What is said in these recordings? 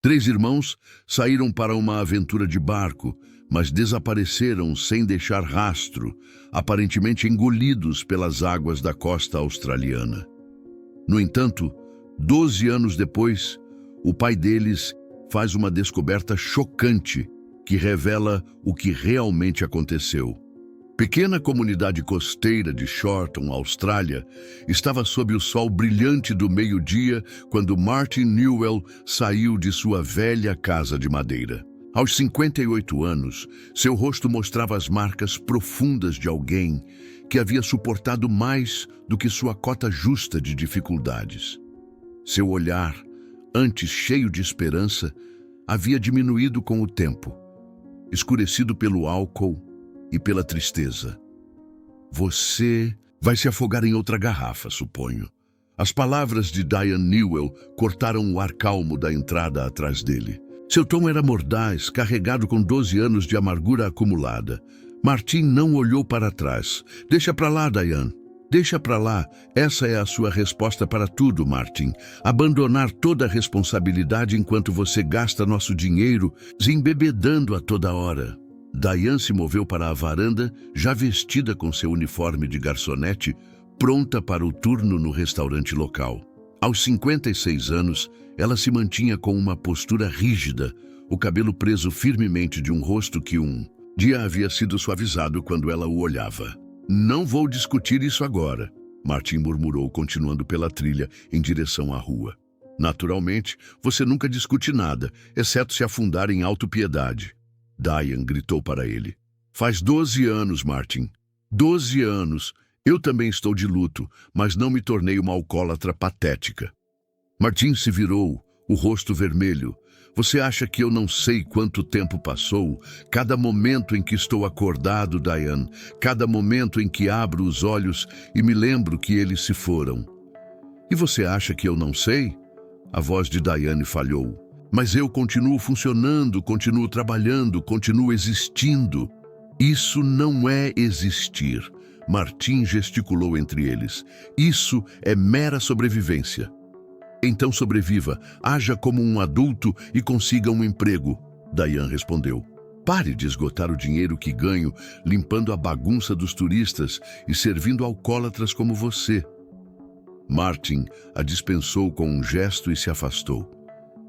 Três irmãos saíram para uma aventura de barco, mas desapareceram sem deixar rastro, aparentemente engolidos pelas águas da costa australiana. No entanto, 12 anos depois, o pai deles faz uma descoberta chocante que revela o que realmente aconteceu. Pequena comunidade costeira de Shorton, Austrália, estava sob o sol brilhante do meio-dia quando Martin Newell saiu de sua velha casa de madeira. Aos 58 anos, seu rosto mostrava as marcas profundas de alguém que havia suportado mais do que sua cota justa de dificuldades. Seu olhar, antes cheio de esperança, havia diminuído com o tempo, escurecido pelo álcool e pela tristeza. Você vai se afogar em outra garrafa, suponho. As palavras de Diane Newell cortaram o ar calmo da entrada atrás dele. Seu tom era mordaz, carregado com 12 anos de amargura acumulada. Martin não olhou para trás. Deixa para lá, Diane. Deixa para lá. Essa é a sua resposta para tudo, Martin. Abandonar toda a responsabilidade enquanto você gasta nosso dinheiro, se embebedando a toda hora. Diane se moveu para a varanda, já vestida com seu uniforme de garçonete, pronta para o turno no restaurante local. Aos 56 anos, ela se mantinha com uma postura rígida, o cabelo preso firmemente de um rosto que um dia havia sido suavizado quando ela o olhava. Não vou discutir isso agora, Martin murmurou, continuando pela trilha em direção à rua. Naturalmente, você nunca discute nada, exceto se afundar em autopiedade. Diane gritou para ele. Faz 12 anos, Martin. 12 anos. Eu também estou de luto, mas não me tornei uma alcoólatra patética. Martin se virou, o rosto vermelho. Você acha que eu não sei quanto tempo passou? Cada momento em que estou acordado, Diane, cada momento em que abro os olhos e me lembro que eles se foram. E você acha que eu não sei? A voz de Diane falhou. Mas eu continuo funcionando, continuo trabalhando, continuo existindo. Isso não é existir. Martin gesticulou entre eles. Isso é mera sobrevivência. Então sobreviva, haja como um adulto e consiga um emprego, Diane respondeu. Pare de esgotar o dinheiro que ganho, limpando a bagunça dos turistas e servindo alcoólatras como você. Martin a dispensou com um gesto e se afastou.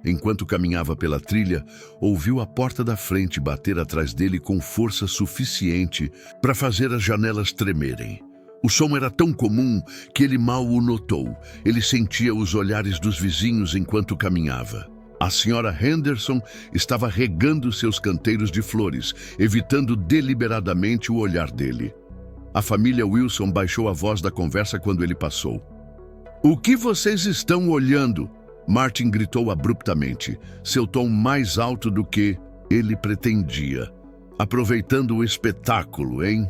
Enquanto caminhava pela trilha, ouviu a porta da frente bater atrás dele com força suficiente para fazer as janelas tremerem. O som era tão comum que ele mal o notou. Ele sentia os olhares dos vizinhos enquanto caminhava. A senhora Henderson estava regando seus canteiros de flores, evitando deliberadamente o olhar dele. A família Wilson baixou a voz da conversa quando ele passou. O que vocês estão olhando? Martin gritou abruptamente, seu tom mais alto do que ele pretendia. Aproveitando o espetáculo, hein?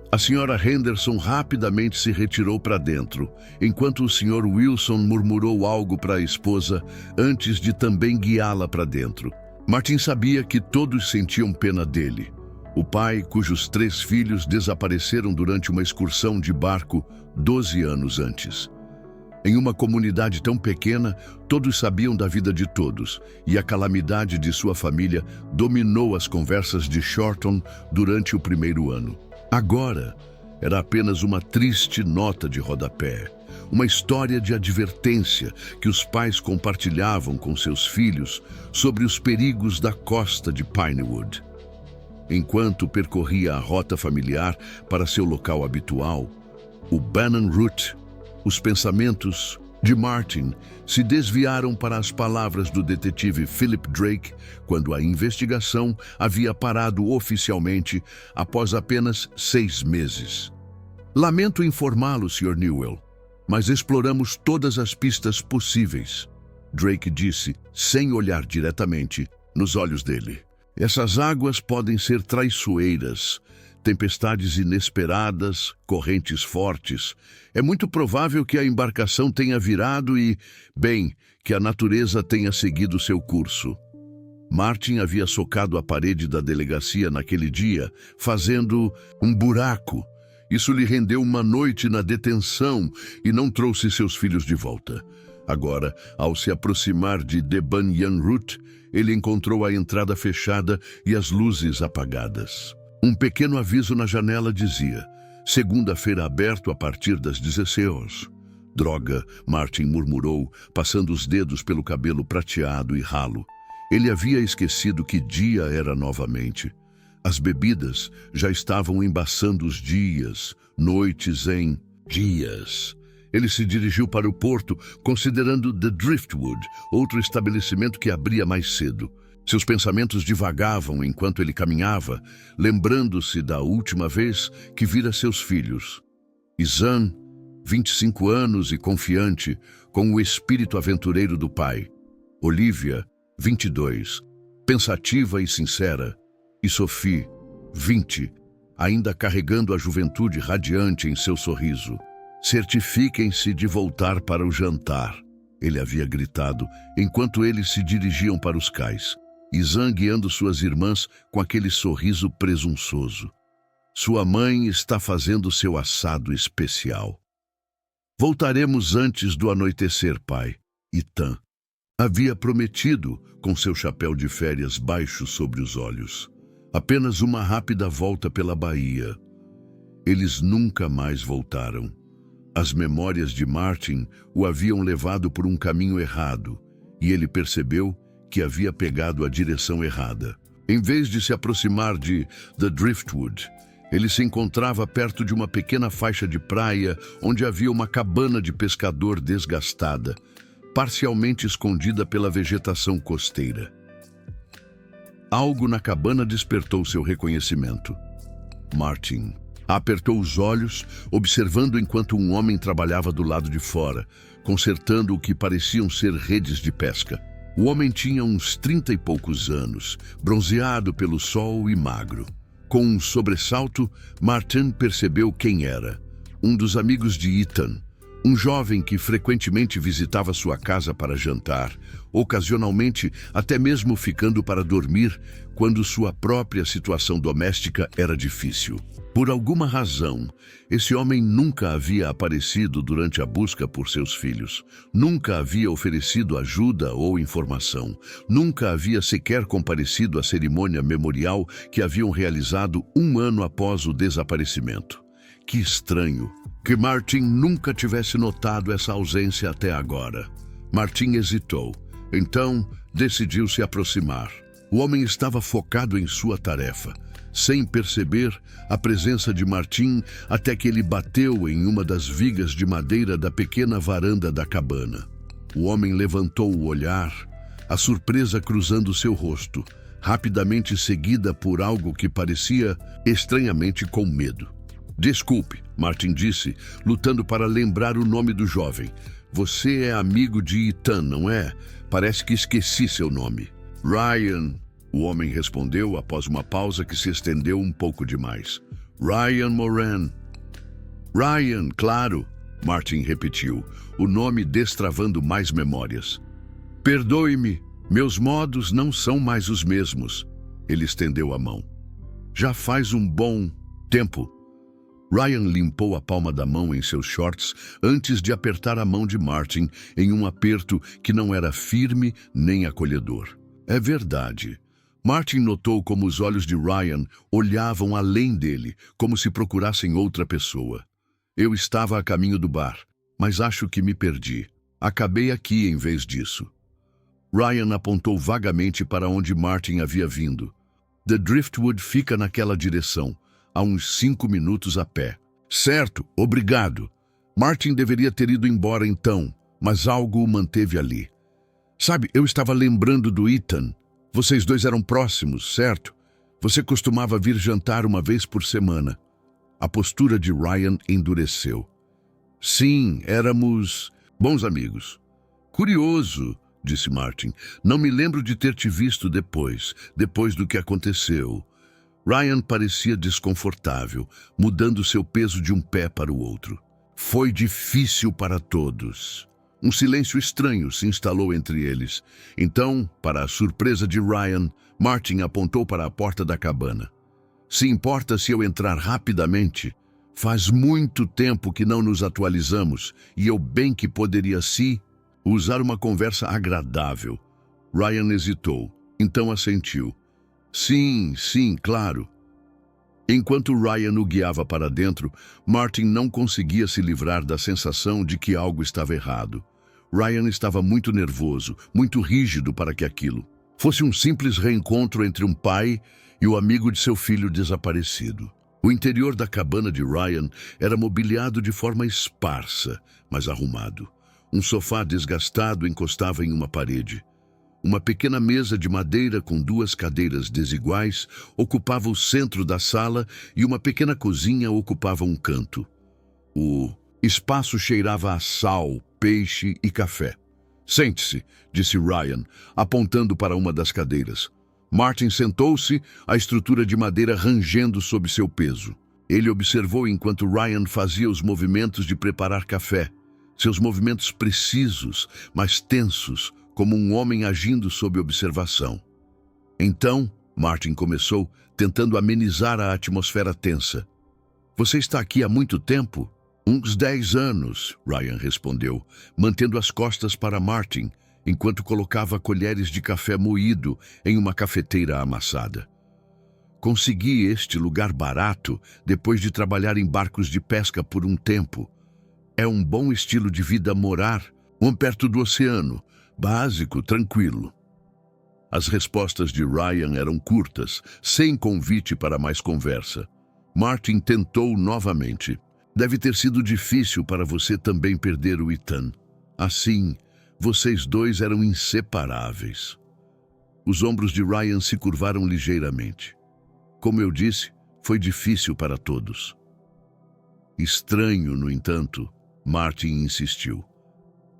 A senhora Henderson rapidamente se retirou para dentro, enquanto o Sr. Wilson murmurou algo para a esposa antes de também guiá-la para dentro. Martin sabia que todos sentiam pena dele. O pai, cujos 3 filhos desapareceram durante uma excursão de barco 12 anos antes. Em uma comunidade tão pequena, todos sabiam da vida de todos, e a calamidade de sua família dominou as conversas de Shorton durante o primeiro ano. Agora, era apenas uma triste nota de rodapé, uma história de advertência que os pais compartilhavam com seus filhos sobre os perigos da costa de Pinewood. Enquanto percorria a rota familiar para seu local habitual, o Bannon Route, os pensamentos de Martin se desviaram para as palavras do detetive Philip Drake quando a investigação havia parado oficialmente após apenas 6 meses. Lamento informá-lo, Sr. Newell, mas exploramos todas as pistas possíveis, Drake disse, sem olhar diretamente nos olhos dele. Essas águas podem ser traiçoeiras, tempestades inesperadas, correntes fortes. É muito provável que a embarcação tenha virado e, bem, que a natureza tenha seguido seu curso. Martin havia socado a parede da delegacia naquele dia, fazendo um buraco. Isso lhe rendeu uma noite na detenção e não trouxe seus filhos de volta. Agora, ao se aproximar de The Banyan Route, ele encontrou a entrada fechada e as luzes apagadas. Um pequeno aviso na janela dizia: segunda-feira aberto a partir das 16 horas. Droga, Martin murmurou, passando os dedos pelo cabelo prateado e ralo. Ele havia esquecido que dia era novamente. As bebidas já estavam embaçando os dias, noites em dias. Ele se dirigiu para o porto, considerando The Driftwood, outro estabelecimento que abria mais cedo. Seus pensamentos divagavam enquanto ele caminhava, lembrando-se da última vez que vira seus filhos. Izan, 25 anos e confiante, com o espírito aventureiro do pai. Olivia, 22, pensativa e sincera. E Sophie, 20, ainda carregando a juventude radiante em seu sorriso. Certifiquem-se de voltar para o jantar, ele havia gritado, enquanto eles se dirigiam para os cais. Izan guiando suas irmãs com aquele sorriso presunçoso. Sua mãe está fazendo seu assado especial. Voltaremos antes do anoitecer, pai. Ethan havia prometido, com seu chapéu de férias baixo sobre os olhos. Apenas uma rápida volta pela baía. Eles nunca mais voltaram. As memórias de Martin o haviam levado por um caminho errado, e ele percebeu que havia pegado a direção errada. Em vez de se aproximar de The Driftwood, ele se encontrava perto de uma pequena faixa de praia onde havia uma cabana de pescador desgastada, parcialmente escondida pela vegetação costeira. Algo na cabana despertou seu reconhecimento. Martin apertou os olhos, observando enquanto um homem trabalhava do lado de fora, consertando o que pareciam ser redes de pesca. O homem tinha uns 30 e poucos anos, bronzeado pelo sol e magro. Com um sobressalto, Martin percebeu quem era. Um dos amigos de Ethan, um jovem que frequentemente visitava sua casa para jantar, ocasionalmente até mesmo ficando para dormir quando sua própria situação doméstica era difícil. Por alguma razão, esse homem nunca havia aparecido durante a busca por seus filhos. Nunca havia oferecido ajuda ou informação. Nunca havia sequer comparecido à cerimônia memorial que haviam realizado um ano após o desaparecimento. Que estranho que Martin nunca tivesse notado essa ausência até agora. Martin hesitou. Então, decidiu se aproximar. O homem estava focado em sua tarefa, sem perceber a presença de Martin até que ele bateu em uma das vigas de madeira da pequena varanda da cabana. O homem levantou o olhar, a surpresa cruzando seu rosto, rapidamente seguida por algo que parecia estranhamente com medo. Desculpe, Martin disse, lutando para lembrar o nome do jovem. Você é amigo de Ethan, não é? Parece que esqueci seu nome. Ryan, o homem respondeu após uma pausa que se estendeu um pouco demais. Ryan Moran. Ryan, claro, Martin repetiu, o nome destravando mais memórias. Perdoe-me, meus modos não são mais os mesmos. Ele estendeu a mão. Já faz um bom tempo. Ryan limpou a palma da mão em seus shorts antes de apertar a mão de Martin em um aperto que não era firme nem acolhedor. É verdade. Martin notou como os olhos de Ryan olhavam além dele, como se procurassem outra pessoa. Eu estava a caminho do bar, mas acho que me perdi. Acabei aqui em vez disso. Ryan apontou vagamente para onde Martin havia vindo. The Driftwood fica naquela direção, a uns 5 minutos a pé. Certo, obrigado. Martin deveria ter ido embora então, mas algo o manteve ali. Sabe, eu estava lembrando do Ethan. Vocês dois eram próximos, certo? Você costumava vir jantar uma vez por semana. A postura de Ryan endureceu. Sim, éramos bons amigos. Curioso, disse Martin. Não me lembro de ter te visto depois do que aconteceu. Ryan parecia desconfortável, mudando seu peso de um pé para o outro. Foi difícil para todos. Um silêncio estranho se instalou entre eles. Então, para a surpresa de Ryan, Martin apontou para a porta da cabana. Se importa se eu entrar rapidamente? Faz muito tempo que não nos atualizamos e eu bem que poderia usar uma conversa agradável. Ryan hesitou. Então assentiu. Sim, sim, claro. Enquanto Ryan o guiava para dentro, Martin não conseguia se livrar da sensação de que algo estava errado. Ryan estava muito nervoso, muito rígido para que aquilo fosse um simples reencontro entre um pai e o amigo de seu filho desaparecido. O interior da cabana de Ryan era mobiliado de forma esparsa, mas arrumado. Um sofá desgastado encostava em uma parede. Uma pequena mesa de madeira com 2 cadeiras desiguais ocupava o centro da sala e uma pequena cozinha ocupava um canto. O espaço cheirava a sal, peixe e café. Sente-se, disse Ryan, apontando para uma das cadeiras. Martin sentou-se, a estrutura de madeira rangendo sob seu peso. Ele observou enquanto Ryan fazia os movimentos de preparar café. Seus movimentos precisos, mas tensos, como um homem agindo sob observação. Então, Martin começou, tentando amenizar a atmosfera tensa. Você está aqui há muito tempo? Uns 10 anos, Ryan respondeu, mantendo as costas para Martin, enquanto colocava colheres de café moído em uma cafeteira amassada. Consegui este lugar barato depois de trabalhar em barcos de pesca por um tempo. É um bom estilo de vida morar, perto do oceano, básico, tranquilo. As respostas de Ryan eram curtas, sem convite para mais conversa. Martin tentou novamente. Deve ter sido difícil para você também perder o Ethan. Assim, vocês dois eram inseparáveis. Os ombros de Ryan se curvaram ligeiramente. Como eu disse, foi difícil para todos. Estranho, no entanto, Martin insistiu.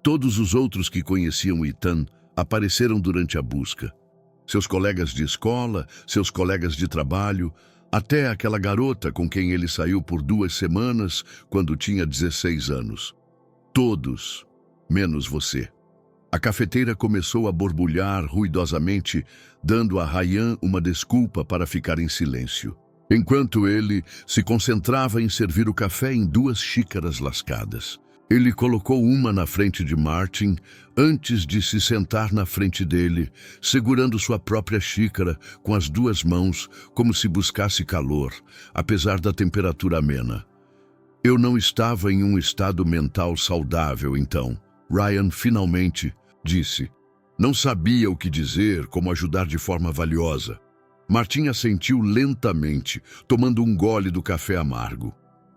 Todos os outros que conheciam Ethan apareceram durante a busca. Seus colegas de escola, seus colegas de trabalho, até aquela garota com quem ele saiu por 2 semanas quando tinha 16 anos. Todos, menos você. A cafeteira começou a borbulhar ruidosamente, dando a Ryan uma desculpa para ficar em silêncio, enquanto ele se concentrava em servir o café em 2 xícaras lascadas. Ele colocou uma na frente de Martin antes de se sentar na frente dele, segurando sua própria xícara com as 2 mãos, como se buscasse calor, apesar da temperatura amena. Eu não estava em um estado mental saudável, então. Ryan finalmente disse. Não sabia o que dizer, como ajudar de forma valiosa. Martin assentiu lentamente, tomando um gole do café amargo.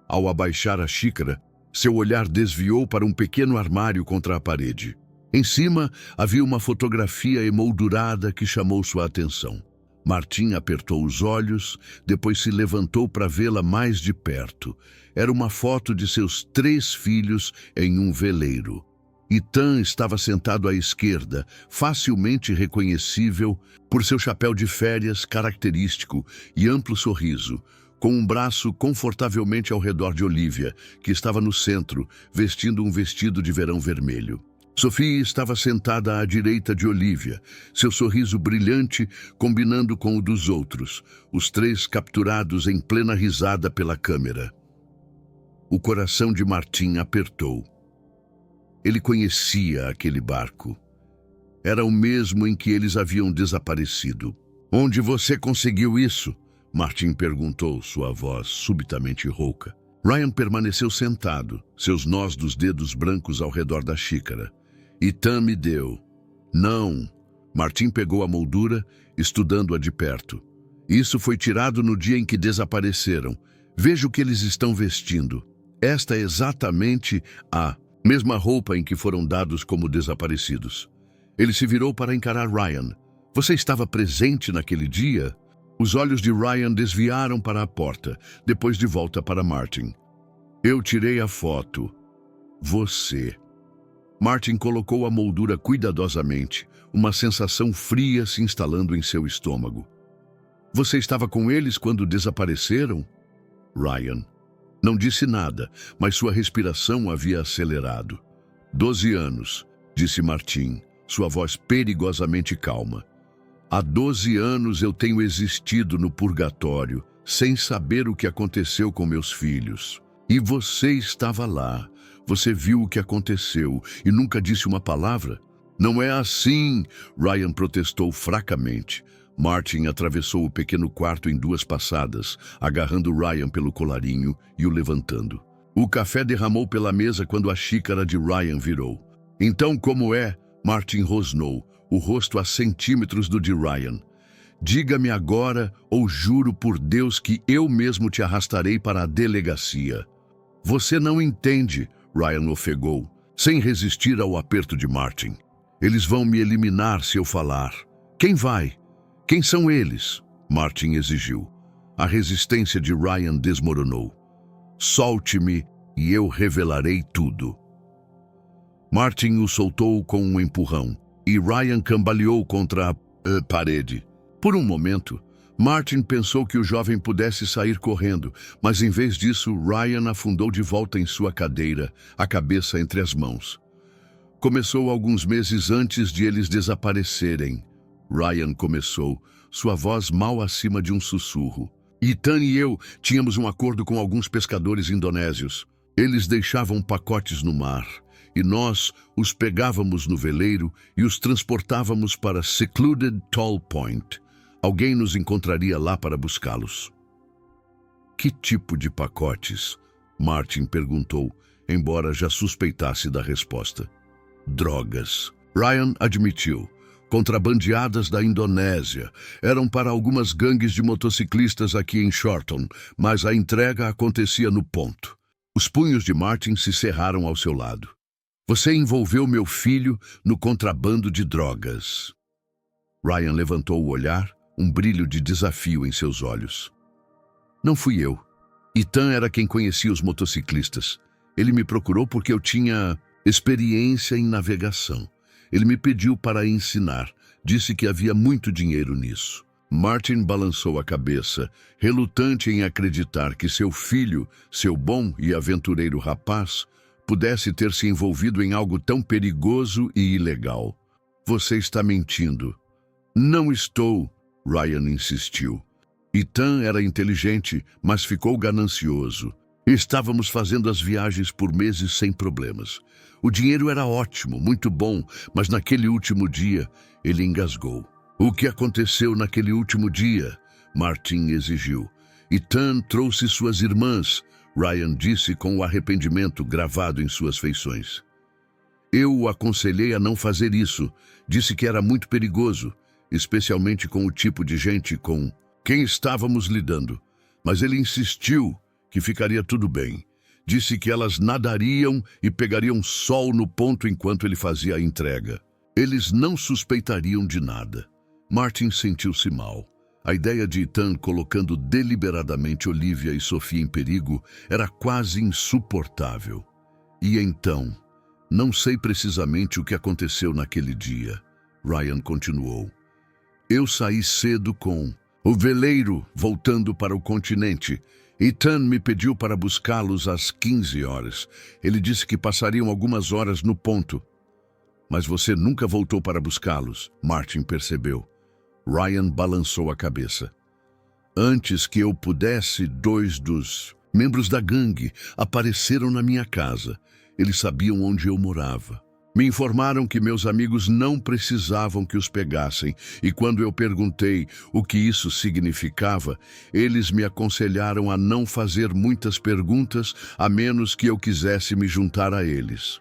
Ao abaixar a xícara, seu olhar desviou para um pequeno armário contra a parede. Em cima, havia uma fotografia emoldurada que chamou sua atenção. Martin apertou os olhos, depois se levantou para vê-la mais de perto. Era uma foto de seus 3 filhos em um veleiro. Ethan estava sentado à esquerda, facilmente reconhecível por seu chapéu de férias característico e amplo sorriso, com um braço confortavelmente ao redor de Olivia, que estava no centro, vestindo um vestido de verão vermelho. Sophie estava sentada à direita de Olivia, seu sorriso brilhante combinando com o dos outros, os 3 capturados em plena risada pela câmera. O coração de Martin apertou. Ele conhecia aquele barco. Era o mesmo em que eles haviam desaparecido. Onde você conseguiu isso? Martin perguntou, sua voz subitamente rouca. Ryan permaneceu sentado, seus nós dos dedos brancos ao redor da xícara. Ethan me deu. Não. Martin pegou a moldura, estudando-a de perto. Isso foi tirado no dia em que desapareceram. Veja o que eles estão vestindo. Esta é exatamente a mesma roupa em que foram dados como desaparecidos. Ele se virou para encarar Ryan. Você estava presente naquele dia? Os olhos de Ryan desviaram para a porta, depois de volta para Martin. Eu tirei a foto. Você. Martin colocou a moldura cuidadosamente, uma sensação fria se instalando em seu estômago. Você estava com eles quando desapareceram? Ryan. Não disse nada, mas sua respiração havia acelerado. 12 anos, disse Martin, sua voz perigosamente calma. Há 12 anos eu tenho existido no purgatório, sem saber o que aconteceu com meus filhos. E você estava lá. Você viu o que aconteceu e nunca disse uma palavra? Não é assim, Ryan protestou fracamente. Martin atravessou o pequeno quarto em 2 passadas, agarrando Ryan pelo colarinho e o levantando. O café derramou pela mesa quando a xícara de Ryan virou. Então, como é? Martin rosnou, o rosto a centímetros do de Ryan. Diga-me agora, ou juro por Deus que eu mesmo te arrastarei para a delegacia. Você não entende, Ryan ofegou, sem resistir ao aperto de Martin. Eles vão me eliminar se eu falar. Quem vai? Quem são eles? Martin exigiu. A resistência de Ryan desmoronou. Solte-me e eu revelarei tudo. Martin o soltou com um empurrão e Ryan cambaleou contra a parede. Por um momento, Martin pensou que o jovem pudesse sair correndo, mas em vez disso, Ryan afundou de volta em sua cadeira, a cabeça entre as mãos. Começou alguns meses antes de eles desaparecerem. Ryan começou, sua voz mal acima de um sussurro. Ethan e eu tínhamos um acordo com alguns pescadores indonésios. Eles deixavam pacotes no mar, e nós os pegávamos no veleiro e os transportávamos para Secluded Tall Point. Alguém nos encontraria lá para buscá-los. Que tipo de pacotes? Martin perguntou, embora já suspeitasse da resposta. Drogas. Ryan admitiu. Contrabandeadas da Indonésia. Eram para algumas gangues de motociclistas aqui em Shorton, mas a entrega acontecia no ponto. Os punhos de Martin se cerraram ao seu lado. Você envolveu meu filho no contrabando de drogas. Ryan levantou o olhar, um brilho de desafio em seus olhos. Não fui eu. Ethan era quem conhecia os motociclistas. Ele me procurou porque eu tinha experiência em navegação. Ele me pediu para ensinar. Disse que havia muito dinheiro nisso. Martin balançou a cabeça, relutante em acreditar que seu filho, seu bom e aventureiro rapaz, pudesse ter se envolvido em algo tão perigoso e ilegal. Você está mentindo. Não estou, Ryan insistiu. Ethan era inteligente, mas ficou ganancioso. Estávamos fazendo as viagens por meses sem problemas. O dinheiro era ótimo, muito bom, mas naquele último dia, ele engasgou. O que aconteceu naquele último dia? Martin exigiu. Ethan trouxe suas irmãs, Ryan disse com o arrependimento gravado em suas feições. Eu o aconselhei a não fazer isso. Disse que era muito perigoso, especialmente com o tipo de gente com quem estávamos lidando. Mas ele insistiu que ficaria tudo bem. Disse que elas nadariam e pegariam sol no ponto enquanto ele fazia a entrega. Eles não suspeitariam de nada. Martin sentiu-se mal. A ideia de Ethan colocando deliberadamente Olivia e Sophie em perigo era quase insuportável. E então, não sei precisamente o que aconteceu naquele dia. Ryan continuou. Eu saí cedo com o veleiro voltando para o continente. Ethan me pediu para buscá-los às 15 horas. Ele disse que passariam algumas horas no ponto. Mas você nunca voltou para buscá-los, Martin percebeu. Ryan balançou a cabeça. Antes que eu pudesse, 2 dos membros da gangue apareceram na minha casa. Eles sabiam onde eu morava. Me informaram que meus amigos não precisavam que os pegassem, e quando eu perguntei o que isso significava, eles me aconselharam a não fazer muitas perguntas, a menos que eu quisesse me juntar a eles.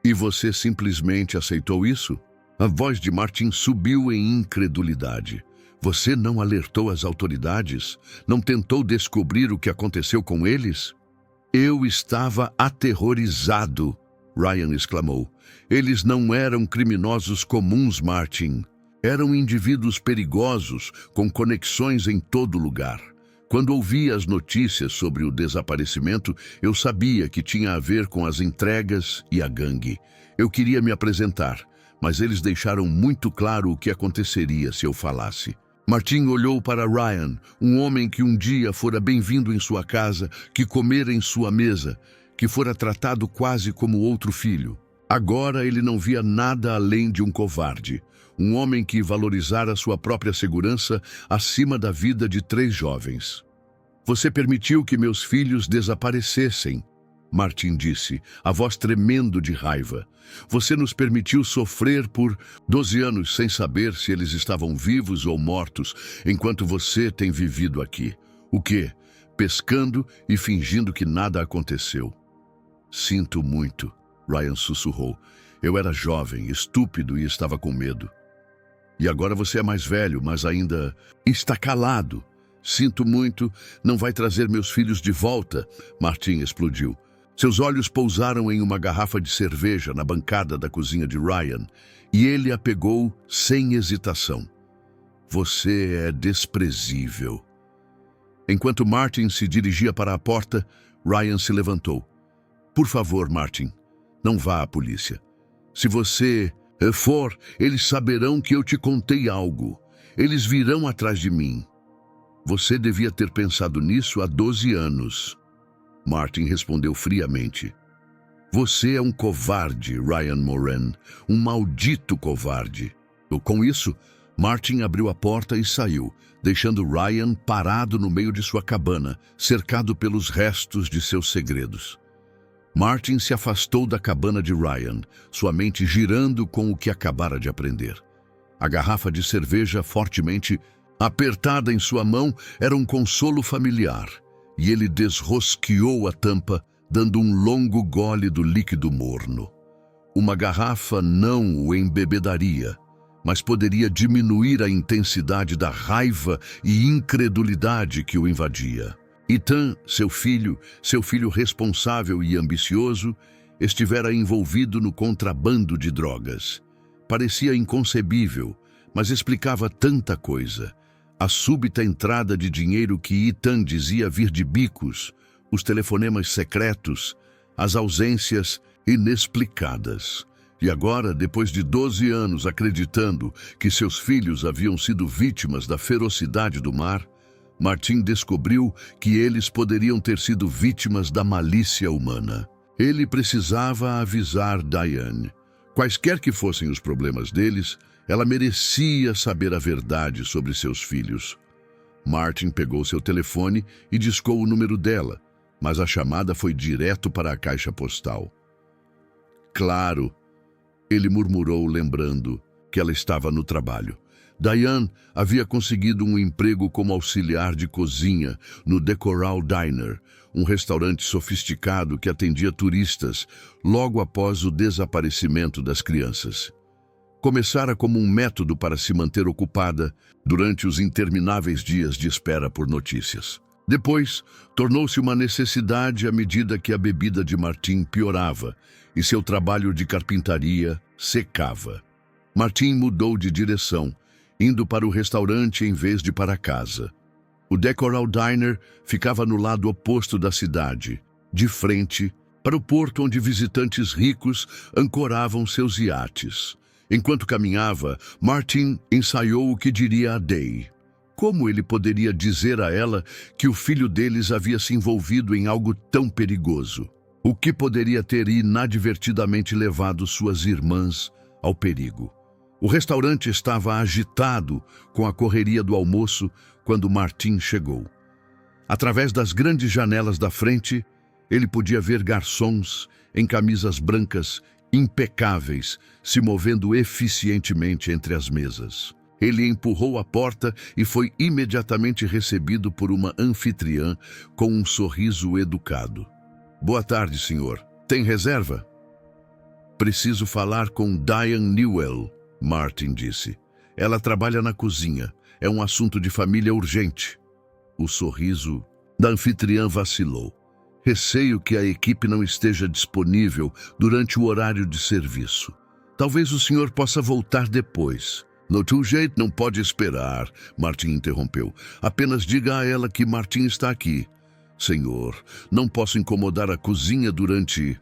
E você simplesmente aceitou isso? A voz de Martin subiu em incredulidade. Você não alertou as autoridades? Não tentou descobrir o que aconteceu com eles? Eu estava aterrorizado, Ryan exclamou. Eles não eram criminosos comuns, Martin. Eram indivíduos perigosos, com conexões em todo lugar. Quando ouvi as notícias sobre o desaparecimento, eu sabia que tinha a ver com as entregas e a gangue. Eu queria me apresentar, mas eles deixaram muito claro o que aconteceria se eu falasse. Martin olhou para Ryan, um homem que um dia fora bem-vindo em sua casa, que comera em sua mesa, que fora tratado quase como outro filho. Agora ele não via nada além de um covarde, um homem que valorizara sua própria segurança acima da vida de 3 jovens. Você permitiu que meus filhos desaparecessem. Martin disse, a voz tremendo de raiva. Você nos permitiu sofrer por 12 anos sem saber se eles estavam vivos ou mortos, enquanto você tem vivido aqui. O quê? Pescando e fingindo que nada aconteceu. Sinto muito, Ryan sussurrou. Eu era jovem, estúpido e estava com medo. E agora você é mais velho, mas ainda está calado. Sinto muito, não vai trazer meus filhos de volta, Martin explodiu. Seus olhos pousaram em uma garrafa de cerveja na bancada da cozinha de Ryan, e ele a pegou sem hesitação. Você é desprezível. Enquanto Martin se dirigia para a porta, Ryan se levantou. Por favor, Martin, não vá à polícia. Se você for, eles saberão que eu te contei algo. Eles virão atrás de mim. Você devia ter pensado nisso há 12 anos. Martin respondeu friamente. Você é um covarde, Ryan Moran, um maldito covarde. Com isso, Martin abriu a porta e saiu, deixando Ryan parado no meio de sua cabana, cercado pelos restos de seus segredos. Martin se afastou da cabana de Ryan, sua mente girando com o que acabara de aprender. A garrafa de cerveja fortemente apertada em sua mão era um consolo familiar, e ele desrosqueou a tampa, dando um longo gole do líquido morno. Uma garrafa não o embebedaria, mas poderia diminuir a intensidade da raiva e incredulidade que o invadia. Ethan, seu filho responsável e ambicioso, estivera envolvido no contrabando de drogas. Parecia inconcebível, mas explicava tanta coisa. A súbita entrada de dinheiro que Ethan dizia vir de bicos, os telefonemas secretos, as ausências inexplicadas. E agora, depois de 12 anos acreditando que seus filhos haviam sido vítimas da ferocidade do mar, Martin descobriu que eles poderiam ter sido vítimas da malícia humana. Ele precisava avisar Diane. Quaisquer que fossem os problemas deles, ela merecia saber a verdade sobre seus filhos. Martin pegou seu telefone e discou o número dela, mas a chamada foi direto para a caixa postal. Claro, ele murmurou, lembrando que ela estava no trabalho. Diane havia conseguido um emprego como auxiliar de cozinha no The Coral Diner, um restaurante sofisticado que atendia turistas logo após o desaparecimento das crianças. Começara como um método para se manter ocupada durante os intermináveis dias de espera por notícias. Depois, tornou-se uma necessidade à medida que a bebida de Martin piorava e seu trabalho de carpintaria secava. Martin mudou de direção, indo para o restaurante em vez de para casa. O The Coral Diner ficava no lado oposto da cidade, de frente para o porto onde visitantes ricos ancoravam seus iates. Enquanto caminhava, Martin ensaiou o que diria a Day. Como ele poderia dizer a ela que o filho deles havia se envolvido em algo tão perigoso? O que poderia ter inadvertidamente levado suas irmãs ao perigo? O restaurante estava agitado com a correria do almoço quando Martin chegou. Através das grandes janelas da frente, ele podia ver garçons em camisas brancas impecáveis se movendo eficientemente entre as mesas. Ele empurrou a porta e foi imediatamente recebido por uma anfitriã com um sorriso educado. Boa tarde, senhor. Tem reserva? Preciso falar com Diane Newell, Martin disse. Ela trabalha na cozinha. É um assunto de família urgente. O sorriso da anfitriã vacilou. Receio que a equipe não esteja disponível durante o horário de serviço. Talvez o senhor possa voltar depois. No teu jeito não pode esperar, Martin interrompeu. Apenas diga a ela que Martin está aqui. Senhor, não posso incomodar a cozinha durante...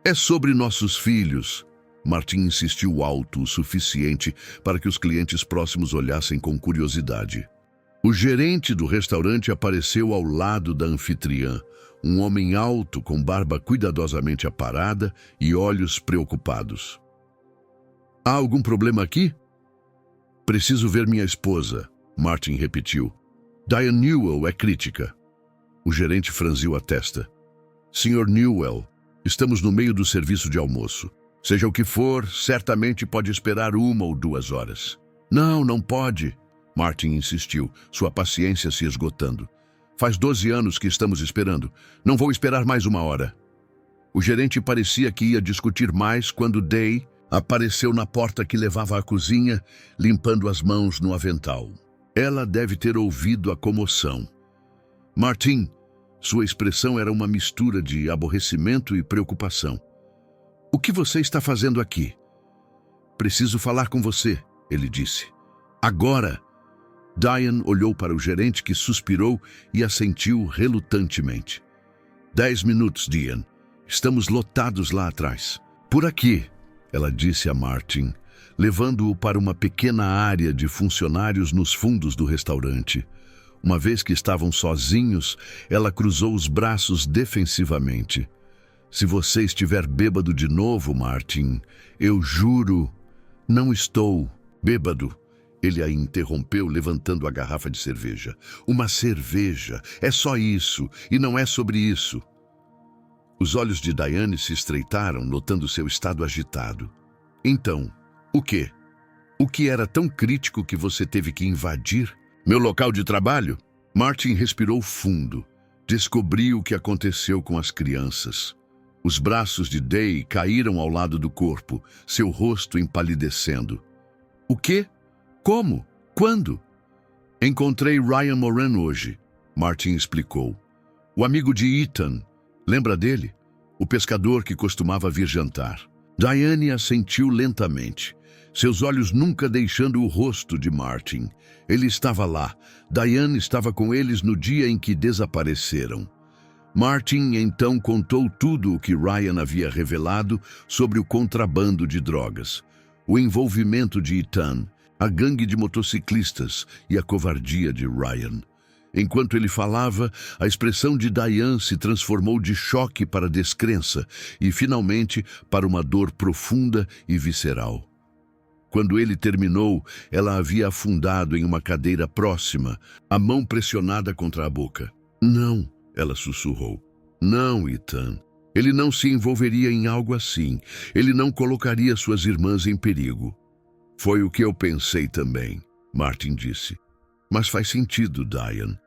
É sobre nossos filhos. Martin insistiu alto o suficiente para que os clientes próximos olhassem com curiosidade. O gerente do restaurante apareceu ao lado da anfitriã, um homem alto com barba cuidadosamente aparada e olhos preocupados. Há algum problema aqui? Preciso ver minha esposa, Martin repetiu. Diane Newell é crítica. O gerente franziu a testa. Sr. Newell, estamos no meio do serviço de almoço. Seja o que for, certamente pode esperar 1 ou 2 horas. Não, não pode, Martin insistiu, sua paciência se esgotando. Faz 12 anos que estamos esperando. Não vou esperar mais 1 hora. O gerente parecia que ia discutir mais quando Day apareceu na porta que levava à cozinha, limpando as mãos no avental. Ela deve ter ouvido a comoção. Martin, sua expressão era uma mistura de aborrecimento e preocupação. O que você está fazendo aqui? Preciso falar com você, ele disse. Agora! Diane olhou para o gerente, que suspirou e assentiu relutantemente. 10 minutos, Diane. Estamos lotados lá atrás. Por aqui, ela disse a Martin, levando-o para uma pequena área de funcionários nos fundos do restaurante. Uma vez que estavam sozinhos, ela cruzou os braços defensivamente. Se você estiver bêbado de novo, Martin, eu juro... Não estou bêbado. Ele a interrompeu, levantando a garrafa de cerveja. Uma cerveja. É só isso, e não é sobre isso. Os olhos de Diane se estreitaram, notando seu estado agitado. Então, o quê? O que era tão crítico que você teve que invadir? Meu local de trabalho? Martin respirou fundo. Descobriu o que aconteceu com as crianças. Os braços de Day caíram ao lado do corpo, seu rosto empalidecendo. O quê? Como? Quando? Encontrei Ryan Moran hoje, Martin explicou. O amigo de Ethan. Lembra dele? O pescador que costumava vir jantar. Diane assentiu lentamente, seus olhos nunca deixando o rosto de Martin. Ele estava lá. Diane estava com eles no dia em que desapareceram. Martin então contou tudo o que Ryan havia revelado sobre o contrabando de drogas, o envolvimento de Ethan, a gangue de motociclistas e a covardia de Ryan. Enquanto ele falava, a expressão de Diane se transformou de choque para descrença e, finalmente, para uma dor profunda e visceral. Quando ele terminou, ela havia afundado em uma cadeira próxima, a mão pressionada contra a boca. Não, ela sussurrou. Não, Ethan. Ele não se envolveria em algo assim. Ele não colocaria suas irmãs em perigo. Foi o que eu pensei também, Martin disse. Mas faz sentido, Diane.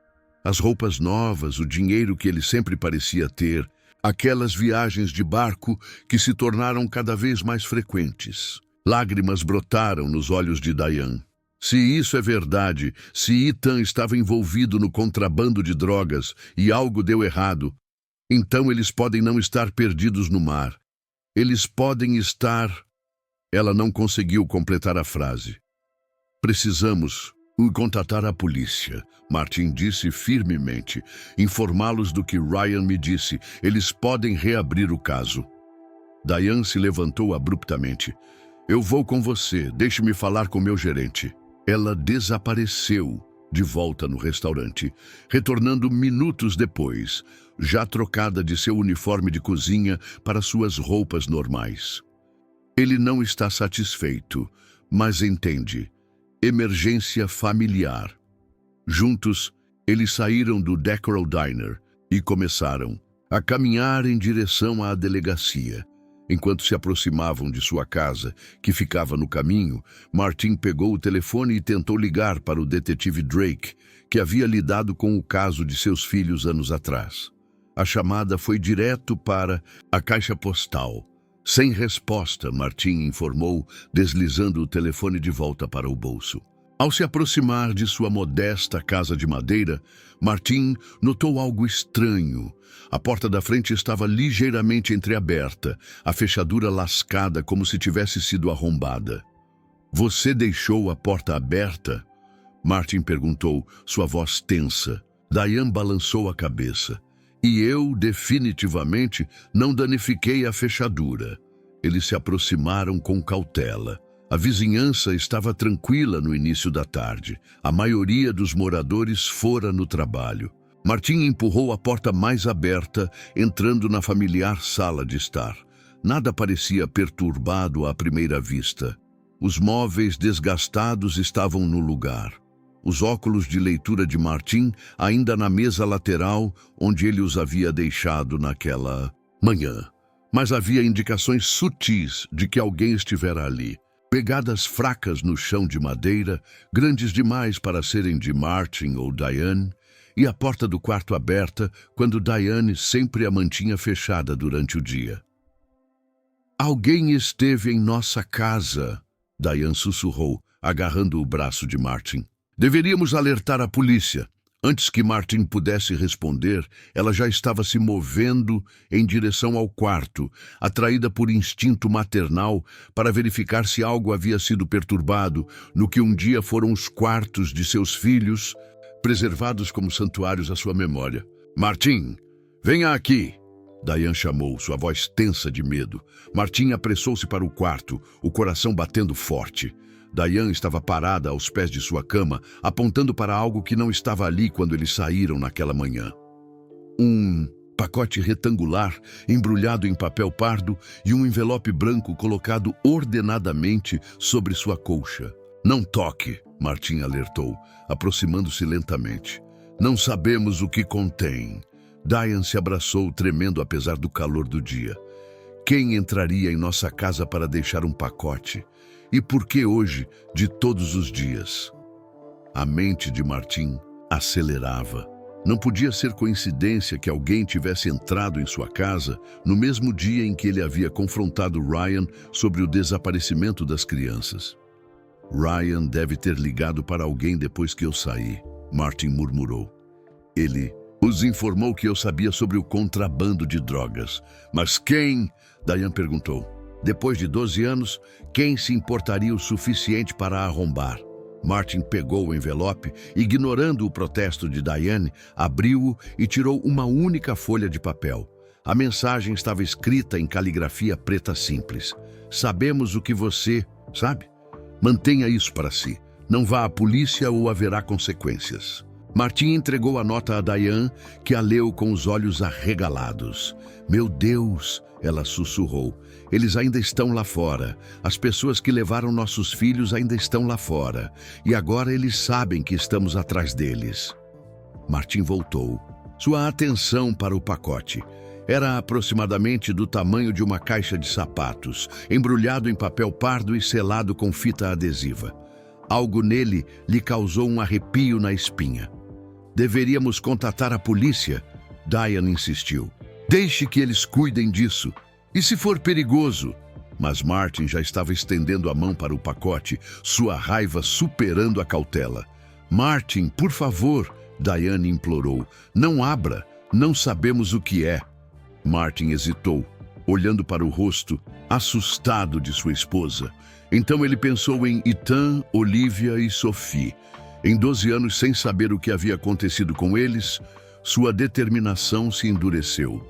As roupas novas, o dinheiro que ele sempre parecia ter, aquelas viagens de barco que se tornaram cada vez mais frequentes. Lágrimas brotaram nos olhos de Diane. Se isso é verdade, se Ethan estava envolvido no contrabando de drogas e algo deu errado, então eles podem não estar perdidos no mar. Eles podem estar... Ela não conseguiu completar a frase. Precisamos contatar a polícia, Martin disse firmemente. Informá-los do que Ryan me disse. Eles podem reabrir o caso. Diane se levantou abruptamente. Eu vou com você, deixe-me falar com meu gerente. Ela desapareceu de volta no restaurante, retornando minutos depois, já trocada de seu uniforme de cozinha para suas roupas normais. Ele não está satisfeito, mas entende. Emergência familiar. Juntos, eles saíram do Decoral Diner e começaram a caminhar em direção à delegacia. Enquanto se aproximavam de sua casa, que ficava no caminho, Martin pegou o telefone e tentou ligar para o detetive Drake, que havia lidado com o caso de seus filhos anos atrás. A chamada foi direto para a caixa postal. Sem resposta, Martin informou, deslizando o telefone de volta para o bolso. Ao se aproximar de sua modesta casa de madeira, Martin notou algo estranho. A porta da frente estava ligeiramente entreaberta, a fechadura lascada como se tivesse sido arrombada. Você deixou a porta aberta? Martin perguntou, sua voz tensa. Diane balançou a cabeça. E eu, definitivamente, não danifiquei a fechadura. Eles se aproximaram com cautela. A vizinhança estava tranquila no início da tarde. A maioria dos moradores fora no trabalho. Martin empurrou a porta mais aberta, entrando na familiar sala de estar. Nada parecia perturbado à primeira vista. Os móveis desgastados estavam no lugar. os óculos de leitura de Martin ainda na mesa lateral onde ele os havia deixado naquela manhã. Mas havia indicações sutis de que alguém estivera ali. Pegadas fracas no chão de madeira, grandes demais para serem de Martin ou Diane, e a porta do quarto aberta quando Diane sempre a mantinha fechada durante o dia. Alguém esteve em nossa casa, Diane sussurrou, agarrando o braço de Martin. Deveríamos alertar a polícia. Antes que Martin pudesse responder, ela já estava se movendo em direção ao quarto, atraída por instinto maternal para verificar se algo havia sido perturbado no que um dia foram os quartos de seus filhos, preservados como santuários à sua memória. Martin, venha aqui! Diane chamou, sua voz tensa de medo. Martin apressou-se para o quarto, o coração batendo forte. Diane estava parada aos pés de sua cama, apontando para algo que não estava ali quando eles saíram naquela manhã. Um pacote retangular, embrulhado em papel pardo e um envelope branco colocado ordenadamente sobre sua colcha. Não toque, Martin alertou, aproximando-se lentamente. Não sabemos o que contém. Diane se abraçou, tremendo apesar do calor do dia. Quem entraria em nossa casa para deixar um pacote? E por que hoje, de todos os dias? A mente de Martin acelerava. Não podia ser coincidência que alguém tivesse entrado em sua casa no mesmo dia em que ele havia confrontado Ryan sobre o desaparecimento das crianças. Ryan deve ter ligado para alguém depois que eu saí, Martin murmurou. Ele os informou que eu sabia sobre o contrabando de drogas. Mas quem? Diane perguntou. Depois de 12 anos, quem se importaria o suficiente para arrombar? Martin pegou o envelope, ignorando o protesto de Diane, abriu-o e tirou uma única folha de papel. A mensagem estava escrita em caligrafia preta simples. Sabemos o que você sabe. Mantenha isso para si. Não vá à polícia ou haverá consequências. Martin entregou a nota a Diane, que a leu com os olhos arregalados. Meu Deus, ela sussurrou. Eles ainda estão lá fora. As pessoas que levaram nossos filhos ainda estão lá fora. E agora eles sabem que estamos atrás deles. Martin voltou. Sua atenção para o pacote. Era aproximadamente do tamanho de uma caixa de sapatos, embrulhado em papel pardo e selado com fita adesiva. Algo nele lhe causou um arrepio na espinha. Deveríamos contatar a polícia? Diane insistiu. Deixe que eles cuidem disso. E se for perigoso? Mas Martin já estava estendendo a mão para o pacote, sua raiva superando a cautela. Martin, por favor, Diane implorou. Não abra, não sabemos o que é. Martin hesitou, olhando para o rosto assustado de sua esposa. Então ele pensou em Ethan, Olivia e Sophie. Em 12 anos sem saber o que havia acontecido com eles, sua determinação se endureceu.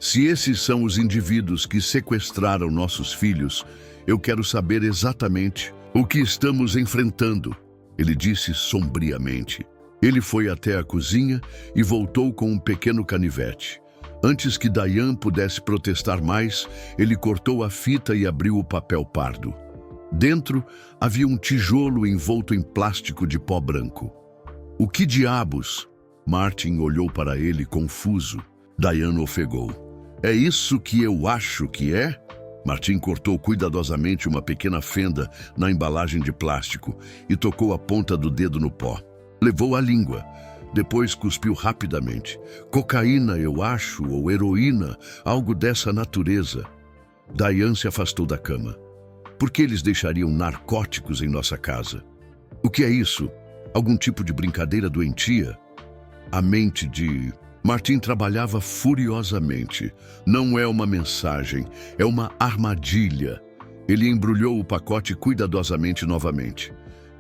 Se esses são os indivíduos que sequestraram nossos filhos, eu quero saber exatamente o que estamos enfrentando, ele disse sombriamente. Ele foi até a cozinha e voltou com um pequeno canivete. Antes que Diane pudesse protestar mais, ele cortou a fita e abriu o papel pardo. Dentro havia um tijolo envolto em plástico de pó branco. O que diabos? Martin olhou para ele confuso. Diane ofegou. É isso que eu acho que é? Martin cortou cuidadosamente uma pequena fenda na embalagem de plástico e tocou a ponta do dedo no pó. Levou a língua. Depois cuspiu rapidamente. Cocaína, eu acho, ou heroína, algo dessa natureza. Diane se afastou da cama. Por que eles deixariam narcóticos em nossa casa? O que é isso? Algum tipo de brincadeira doentia? A mente de Martin trabalhava furiosamente. Não é uma mensagem, é uma armadilha. Ele embrulhou o pacote cuidadosamente novamente.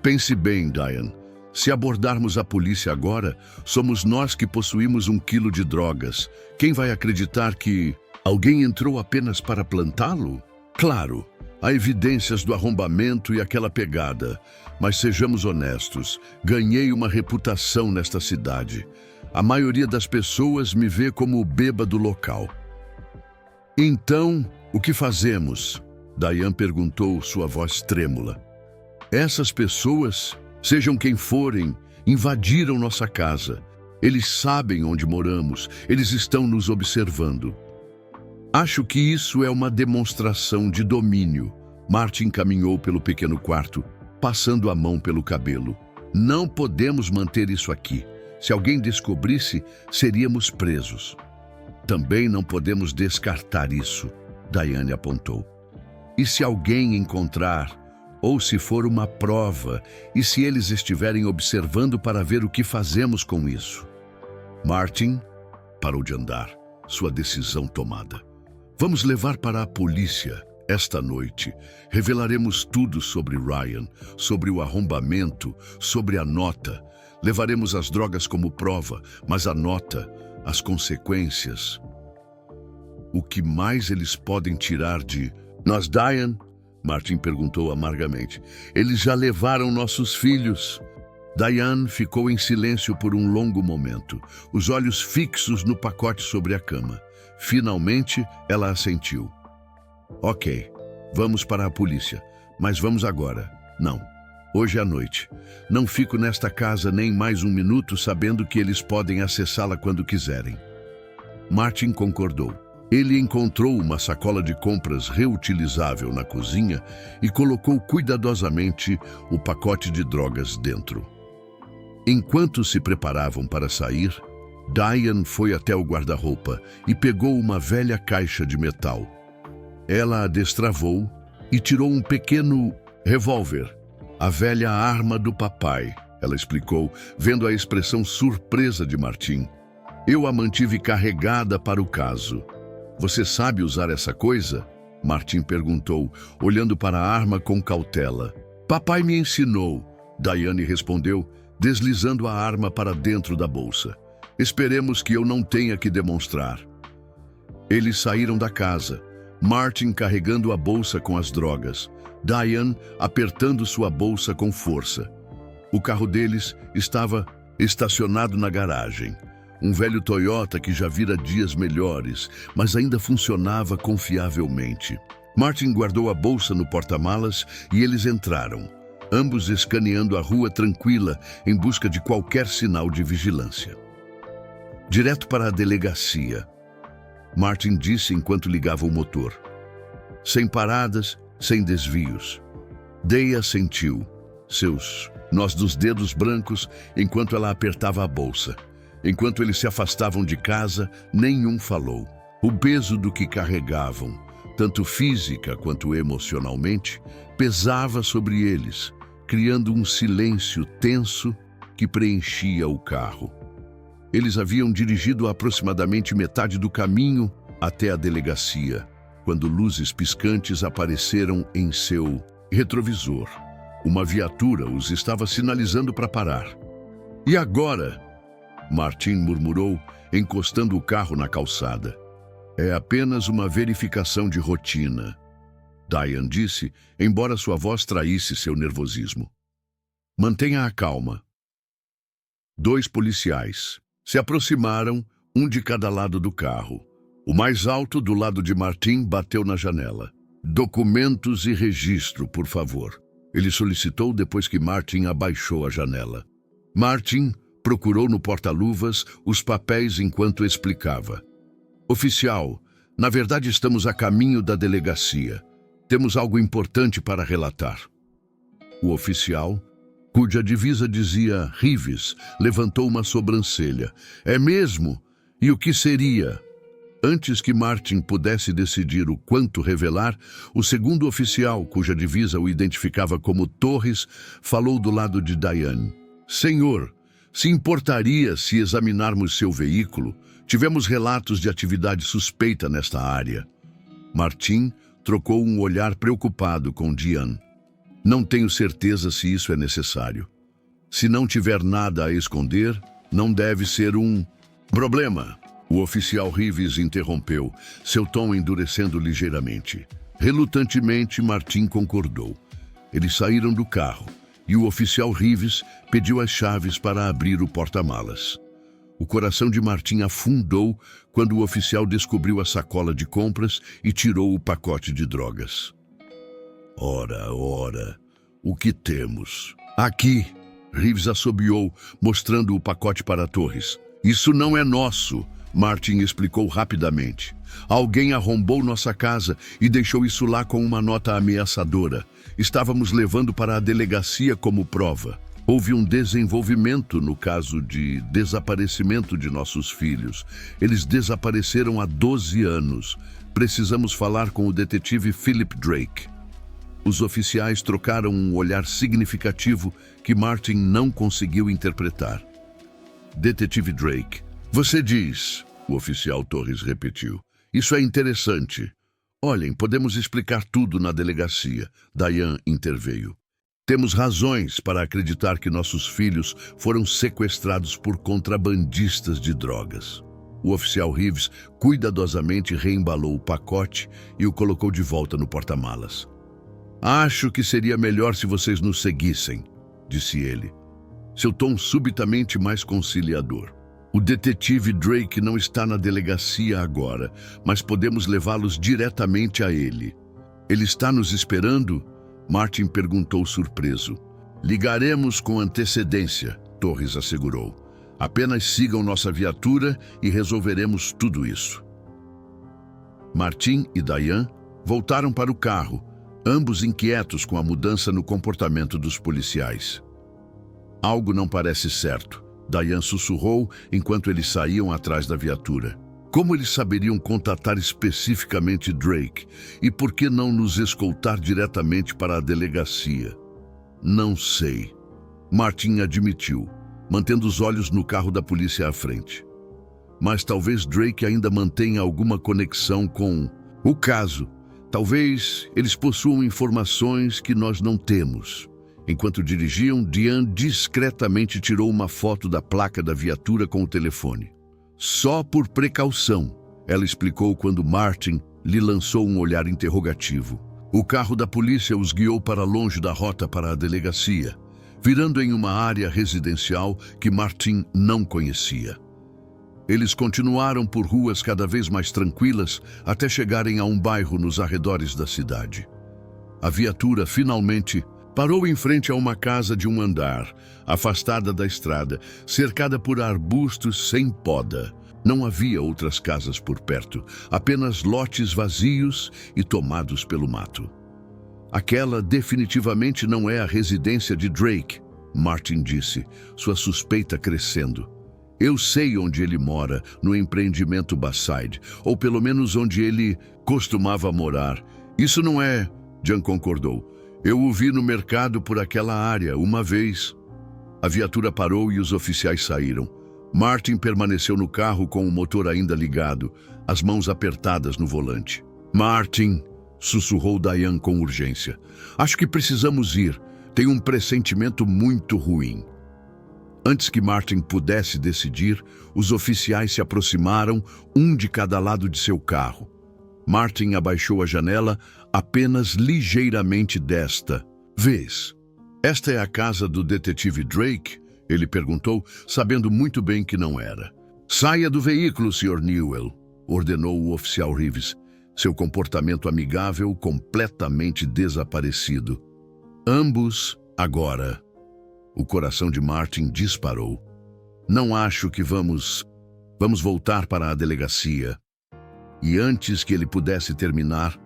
Pense bem, Diane. Se abordarmos a polícia agora, somos nós que possuímos 1 quilo de drogas. Quem vai acreditar que alguém entrou apenas para plantá-lo? Claro, há evidências do arrombamento e aquela pegada. Mas sejamos honestos, ganhei uma reputação nesta cidade. A maioria das pessoas me vê como o bêbado local. Então, o que fazemos? Diane perguntou, sua voz trêmula. Essas pessoas Sejam quem forem, invadiram nossa casa. Eles sabem onde moramos, eles estão nos observando. Acho que isso é uma demonstração de domínio. Martin caminhou pelo pequeno quarto, passando a mão pelo cabelo. Não podemos manter isso aqui. Se alguém descobrisse, seríamos presos. Também não podemos descartar isso, Diane apontou. E se alguém encontrar, ou se for uma prova, e se eles estiverem observando para ver o que fazemos com isso? Martin parou de andar, sua decisão tomada. Vamos levar para a polícia esta noite. Revelaremos tudo sobre Ryan, sobre o arrombamento, sobre a nota. Levaremos as drogas como prova, mas a nota, as consequências. O que mais eles podem tirar de nós, Diane? Martin perguntou amargamente. Eles já levaram nossos filhos. Diane ficou em silêncio por um longo momento, os olhos fixos no pacote sobre a cama. Finalmente, ela assentiu. Ok, vamos para a polícia, mas vamos agora. Não, hoje à noite. Não fico nesta casa nem mais um minuto sabendo que eles podem acessá-la quando quiserem. Martin concordou. Ele encontrou uma sacola de compras reutilizável na cozinha e colocou cuidadosamente o pacote de drogas dentro. Enquanto se preparavam para sair, Diane foi até o guarda-roupa e pegou uma velha caixa de metal. Ela a destravou e tirou um pequeno revólver, a velha arma do papai, ela explicou, vendo a expressão surpresa de Martin. Eu a mantive carregada para o caso. Você sabe usar essa coisa? Martin perguntou, olhando para a arma com cautela. Papai me ensinou, Diane respondeu, deslizando a arma para dentro da bolsa. Esperemos que eu não tenha que demonstrar. Eles saíram da casa, Martin carregando a bolsa com as drogas, Diane apertando sua bolsa com força. O carro deles estava estacionado na garagem. Um velho Toyota que já vira dias melhores, mas ainda funcionava confiavelmente. Martin guardou a bolsa no porta-malas e eles entraram, ambos escaneando a rua tranquila em busca de qualquer sinal de vigilância. Direto para a delegacia, Martin disse enquanto ligava o motor. Sem paradas, sem desvios. Dea sentiu seus nós dos dedos brancos enquanto ela apertava a bolsa. Enquanto eles se afastavam de casa, nenhum falou. O peso do que carregavam, tanto física quanto emocionalmente, pesava sobre eles, criando um silêncio tenso que preenchia o carro. Eles haviam dirigido aproximadamente metade do caminho até a delegacia, quando luzes piscantes apareceram em seu retrovisor. Uma viatura os estava sinalizando para parar. E agora? Martin murmurou, encostando o carro na calçada. É apenas uma verificação de rotina, Diane disse, embora sua voz traísse seu nervosismo. Mantenha a calma. 2 policiais se aproximaram, um de cada lado do carro. O mais alto, do lado de Martin, bateu na janela. Documentos e registro, por favor. Ele solicitou depois que Martin abaixou a janela. Martin procurou no porta-luvas os papéis enquanto explicava. Oficial, na verdade estamos a caminho da delegacia. Temos algo importante para relatar. O oficial, cuja divisa dizia Rives, levantou uma sobrancelha. É mesmo? E o que seria? Antes que Martin pudesse decidir o quanto revelar, o segundo oficial, cuja divisa o identificava como Torres, falou do lado de Diane. Senhor, se importaria se examinarmos seu veículo? Tivemos relatos de atividade suspeita nesta área. Martin trocou um olhar preocupado com Diane. Não tenho certeza se isso é necessário. Se não tiver nada a esconder, não deve ser um problema. O oficial Rives interrompeu, seu tom endurecendo ligeiramente. Relutantemente, Martin concordou. Eles saíram do carro e o oficial Rives pediu as chaves para abrir o porta-malas. O coração de Martin afundou quando o oficial descobriu a sacola de compras e tirou o pacote de drogas. Ora, o que temos? Aqui, Reeves assobiou, mostrando o pacote para Torres. Isso não é nosso, Martin explicou rapidamente. Alguém arrombou nossa casa e deixou isso lá com uma nota ameaçadora. Estávamos levando para a delegacia como prova. Houve um desenvolvimento no caso de desaparecimento de nossos filhos. Eles desapareceram há 12 anos. Precisamos falar com o detetive Philip Drake. Os oficiais trocaram um olhar significativo que Martin não conseguiu interpretar. Detetive Drake, você diz, o oficial Torres repetiu. Isso é interessante. Olhem, podemos explicar tudo na delegacia. Diane interveio. Temos razões para acreditar que nossos filhos foram sequestrados por contrabandistas de drogas. O oficial Reeves cuidadosamente reembalou o pacote e o colocou de volta no porta-malas. Acho que seria melhor se vocês nos seguissem, disse ele, seu tom subitamente mais conciliador. O detetive Drake não está na delegacia agora, mas podemos levá-los diretamente a ele. Ele está nos esperando? Martin perguntou surpreso. Ligaremos com antecedência, Torres assegurou. Apenas sigam nossa viatura e resolveremos tudo isso. Martin e Diane voltaram para o carro, ambos inquietos com a mudança no comportamento dos policiais. Algo não parece certo, Diane sussurrou enquanto eles saíam atrás da viatura. Como eles saberiam contatar especificamente Drake? E por que não nos escoltar diretamente para a delegacia? Não sei. Martin admitiu, mantendo os olhos no carro da polícia à frente. Mas talvez Drake ainda mantenha alguma conexão com o caso. Talvez eles possuam informações que nós não temos. Enquanto dirigiam, Diane discretamente tirou uma foto da placa da viatura com o telefone. Só por precaução, ela explicou quando Martin lhe lançou um olhar interrogativo. O carro da polícia os guiou para longe da rota para a delegacia, virando em uma área residencial que Martin não conhecia. Eles continuaram por ruas cada vez mais tranquilas até chegarem a um bairro nos arredores da cidade. A viatura finalmente parou em frente a uma casa de um andar, afastada da estrada, cercada por arbustos sem poda. Não havia outras casas por perto, apenas lotes vazios e tomados pelo mato. Aquela definitivamente não é a residência de Drake, Martin disse, sua suspeita crescendo. Eu sei onde ele mora, no empreendimento Bayside, ou pelo menos onde ele costumava morar. Isso não é, Jan concordou. Eu o vi no mercado por aquela área, uma vez. A viatura parou e os oficiais saíram. Martin permaneceu no carro com o motor ainda ligado, as mãos apertadas no volante. Martin, sussurrou Diane com urgência. Acho que precisamos ir. Tenho um pressentimento muito ruim. Antes que Martin pudesse decidir, os oficiais se aproximaram, um de cada lado de seu carro. Martin abaixou a janela apenas ligeiramente desta vez. Esta é a casa do detetive Drake? Ele perguntou, sabendo muito bem que não era. Saia do veículo, Sr. Newell, ordenou o oficial Reeves, seu comportamento amigável completamente desaparecido. Ambos, agora. O coração de Martin disparou. Não acho que vamos voltar para a delegacia. E antes que ele pudesse terminar,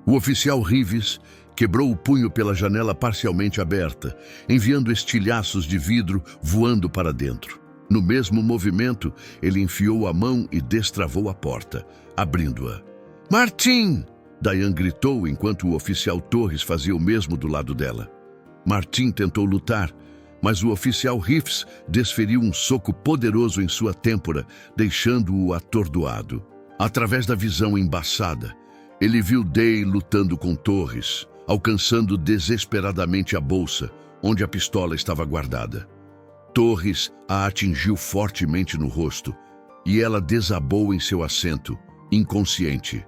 o oficial Reeves quebrou o punho pela janela parcialmente aberta, enviando estilhaços de vidro voando para dentro. No mesmo movimento, ele enfiou a mão e destravou a porta, abrindo-a. Martin! Diane gritou enquanto o oficial Torres fazia o mesmo do lado dela. Martin tentou lutar, mas o oficial Reeves desferiu um soco poderoso em sua têmpora, deixando-o atordoado. Através da visão embaçada, ele viu Day lutando com Torres, alcançando desesperadamente a bolsa, onde a pistola estava guardada. Torres a atingiu fortemente no rosto, e ela desabou em seu assento, inconsciente.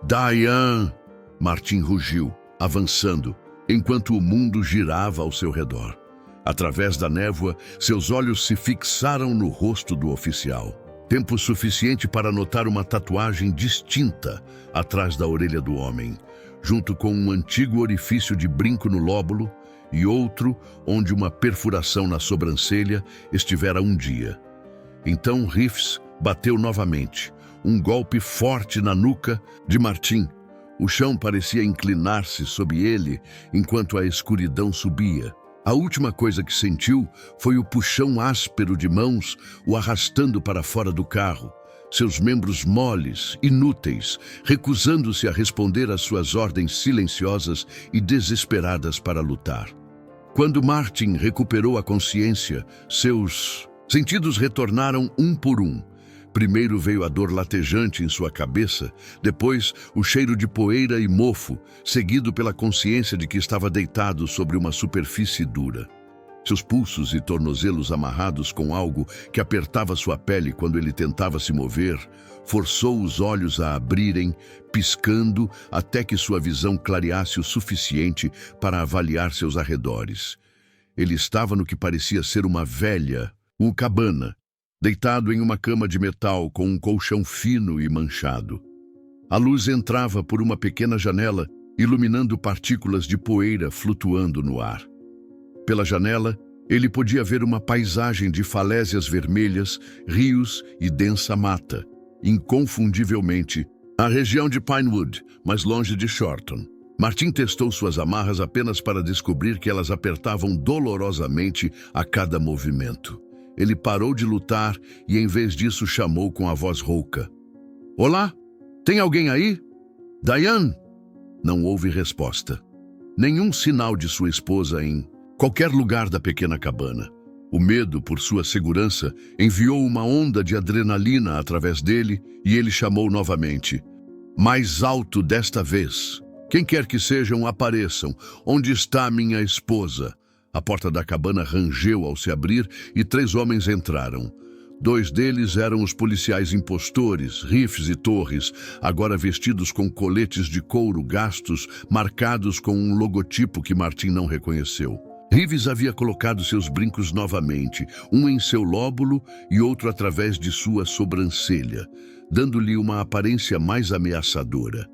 Diane! Martin rugiu, avançando, enquanto o mundo girava ao seu redor. Através da névoa, seus olhos se fixaram no rosto do oficial. Tempo suficiente para notar uma tatuagem distinta atrás da orelha do homem. Junto com um antigo orifício de brinco no lóbulo, e outro onde uma perfuração na sobrancelha estivera 1 dia. Então Reeves bateu novamente, um golpe forte na nuca de Martin. O chão parecia inclinar-se sob ele enquanto a escuridão subia. A última coisa que sentiu foi o puxão áspero de mãos o arrastando para fora do carro, seus membros moles, inúteis, recusando-se a responder às suas ordens silenciosas e desesperadas para lutar. Quando Martin recuperou a consciência, seus sentidos retornaram um por um. Primeiro veio a dor latejante em sua cabeça, depois o cheiro de poeira e mofo, seguido pela consciência de que estava deitado sobre uma superfície dura. Seus pulsos e tornozelos amarrados com algo que apertava sua pele quando ele tentava se mover, forçou os olhos a abrirem, piscando até que sua visão clareasse o suficiente para avaliar seus arredores. Ele estava no que parecia ser uma velha cabana, deitado em uma cama de metal com um colchão fino e manchado. A luz entrava por uma pequena janela, iluminando partículas de poeira flutuando no ar. Pela janela, ele podia ver uma paisagem de falésias vermelhas, rios e densa mata. Inconfundivelmente, a região de Pinewood, mais longe de Shorton. Martin testou suas amarras apenas para descobrir que elas apertavam dolorosamente a cada movimento. Ele parou de lutar e, em vez disso, chamou com a voz rouca. "Olá? Tem alguém aí? Diane?" Não houve resposta. Nenhum sinal de sua esposa em qualquer lugar da pequena cabana. O medo por sua segurança enviou uma onda de adrenalina através dele e ele chamou novamente. Mais alto desta vez. "Quem quer que sejam, apareçam. Onde está minha esposa?" A porta da cabana rangeu ao se abrir e 3 homens entraram. 2 deles eram os policiais impostores, Reeves e Torres, agora vestidos com coletes de couro gastos, marcados com um logotipo que Martin não reconheceu. Reeves havia colocado seus brincos novamente, um em seu lóbulo e outro através de sua sobrancelha, dando-lhe uma aparência mais ameaçadora.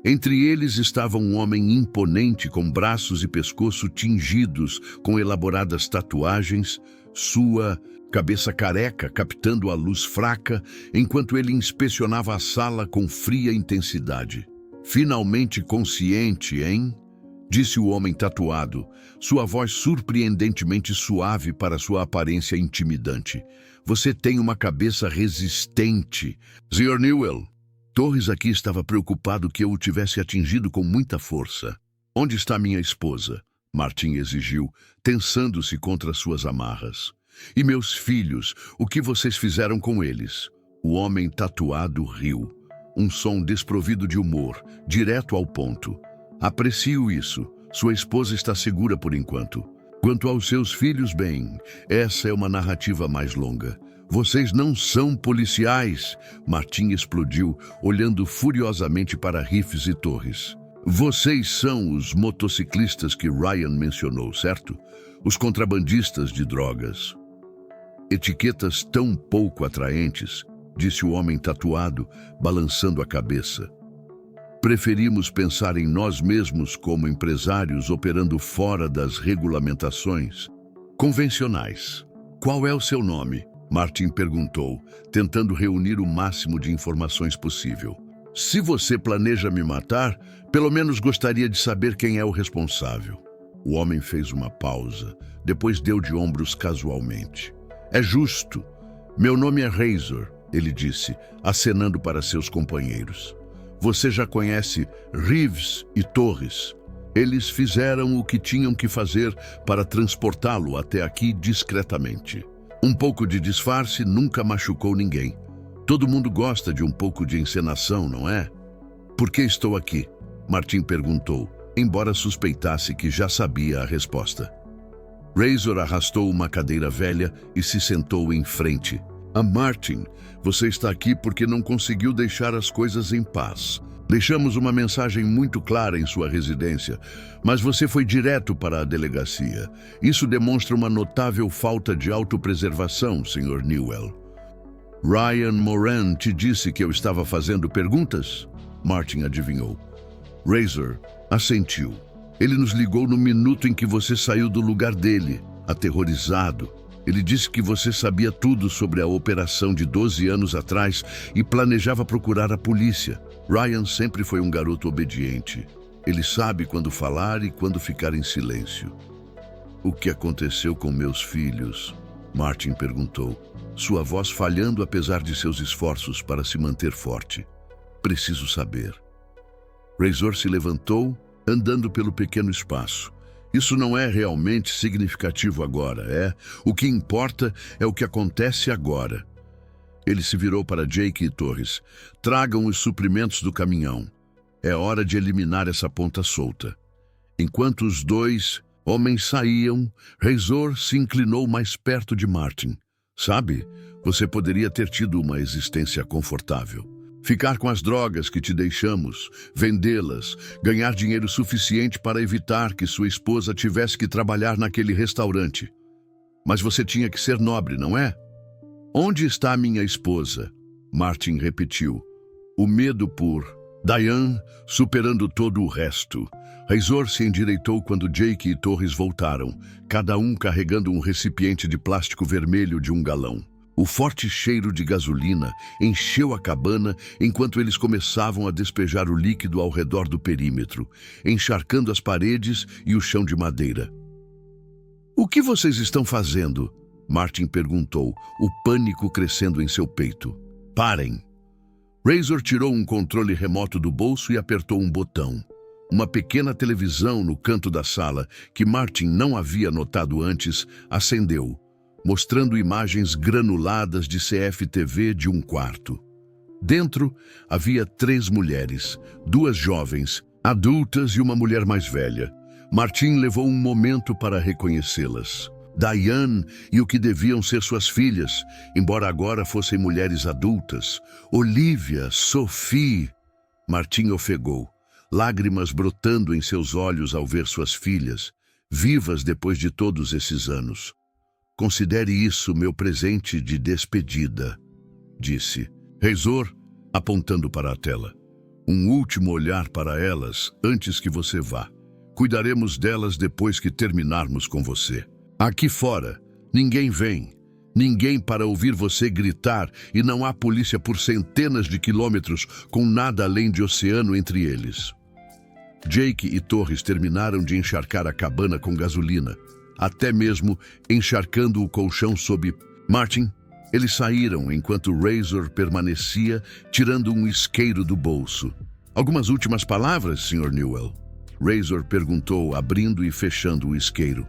Entre eles estava um homem imponente com braços e pescoço tingidos com elaboradas tatuagens, sua cabeça careca captando a luz fraca enquanto ele inspecionava a sala com fria intensidade. "Finalmente consciente, hein?" disse o homem tatuado, sua voz surpreendentemente suave para sua aparência intimidante. "Você tem uma cabeça resistente, Sr. Newell." Torres aqui estava preocupado que eu o tivesse atingido com muita força. "Onde está minha esposa?" Martin exigiu, tensando-se contra suas amarras. "E meus filhos, o que vocês fizeram com eles?" O homem tatuado riu. Um som desprovido de humor, direto ao ponto. "Aprecio isso. Sua esposa está segura por enquanto. Quanto aos seus filhos, bem, essa é uma narrativa mais longa. Vocês não são policiais!" Martin explodiu, olhando furiosamente para Reeves e Torres. "Vocês são os motociclistas que Ryan mencionou, certo? Os contrabandistas de drogas." "Etiquetas tão pouco atraentes", disse o homem tatuado, balançando a cabeça. "Preferimos pensar em nós mesmos como empresários operando fora das regulamentações convencionais." "Qual é o seu nome?" Martin perguntou, tentando reunir o máximo de informações possível. "Se você planeja me matar, pelo menos gostaria de saber quem é o responsável." O homem fez uma pausa, depois deu de ombros casualmente. "É justo. Meu nome é Razor", ele disse, acenando para seus companheiros. "Você já conhece Reeves e Torres. Eles fizeram o que tinham que fazer para transportá-lo até aqui discretamente. Um pouco de disfarce nunca machucou ninguém. Todo mundo gosta de um pouco de encenação, não é?" "Por que estou aqui?" Martin perguntou, embora suspeitasse que já sabia a resposta. Razor arrastou uma cadeira velha e se sentou em frente. Martin, você está aqui porque não conseguiu deixar as coisas em paz. Deixamos uma mensagem muito clara em sua residência, mas você foi direto para a delegacia. Isso demonstra uma notável falta de autopreservação, Sr. Newell." "Ryan Moran te disse que eu estava fazendo perguntas?" Martin adivinhou. Razor assentiu. Ele nos ligou no minuto em que você saiu do lugar dele, aterrorizado. Ele disse que você sabia tudo sobre a operação de 12 anos atrás e planejava procurar a polícia. Ryan sempre foi um garoto obediente. Ele sabe quando falar e quando ficar em silêncio. O que aconteceu com meus filhos? Martin perguntou, sua voz falhando apesar de seus esforços para se manter forte. Preciso saber. Razor se levantou, andando pelo pequeno espaço. Isso não é realmente significativo agora, é? O que importa é o que acontece agora. Ele se virou para Jake e Torres. Tragam os suprimentos do caminhão. É hora de eliminar essa ponta solta. Enquanto os dois homens saíam, Razor se inclinou mais perto de Martin. Sabe, você poderia ter tido uma existência confortável. Ficar com as drogas que te deixamos, vendê-las, ganhar dinheiro suficiente para evitar que sua esposa tivesse que trabalhar naquele restaurante. Mas você tinha que ser nobre, não é? Onde está minha esposa? Martin repetiu. O medo por Diane superando todo o resto. Razor se endireitou quando Jake e Torres voltaram, cada um carregando um recipiente de plástico vermelho de 1 galão. O forte cheiro de gasolina encheu a cabana enquanto eles começavam a despejar o líquido ao redor do perímetro, encharcando as paredes e o chão de madeira. O que vocês estão fazendo? Martin perguntou, o pânico crescendo em seu peito. Parem! Razor tirou um controle remoto do bolso e apertou um botão. Uma pequena televisão no canto da sala, que Martin não havia notado antes, acendeu, mostrando imagens granuladas de CFTV de um quarto. Dentro, havia 3 mulheres, 2 jovens, adultas e uma mulher mais velha. Martin levou um momento para reconhecê-las. Diane e o que deviam ser suas filhas, embora agora fossem mulheres adultas. Olivia, Sophie. Martin ofegou, lágrimas brotando em seus olhos ao ver suas filhas, vivas depois de todos esses anos. Considere isso meu presente de despedida, disse. Razor, apontando para a tela. Um último olhar para elas antes que você vá. Cuidaremos delas depois que terminarmos com você. Aqui fora, ninguém vem. Ninguém para ouvir você gritar e não há polícia por centenas de quilômetros com nada além de oceano entre eles. Jake e Torres terminaram de encharcar a cabana com gasolina, até mesmo encharcando o colchão sob Martin. Eles saíram enquanto Razor permanecia, tirando um isqueiro do bolso. Algumas últimas palavras, Sr. Newell? Razor perguntou, abrindo e fechando o isqueiro.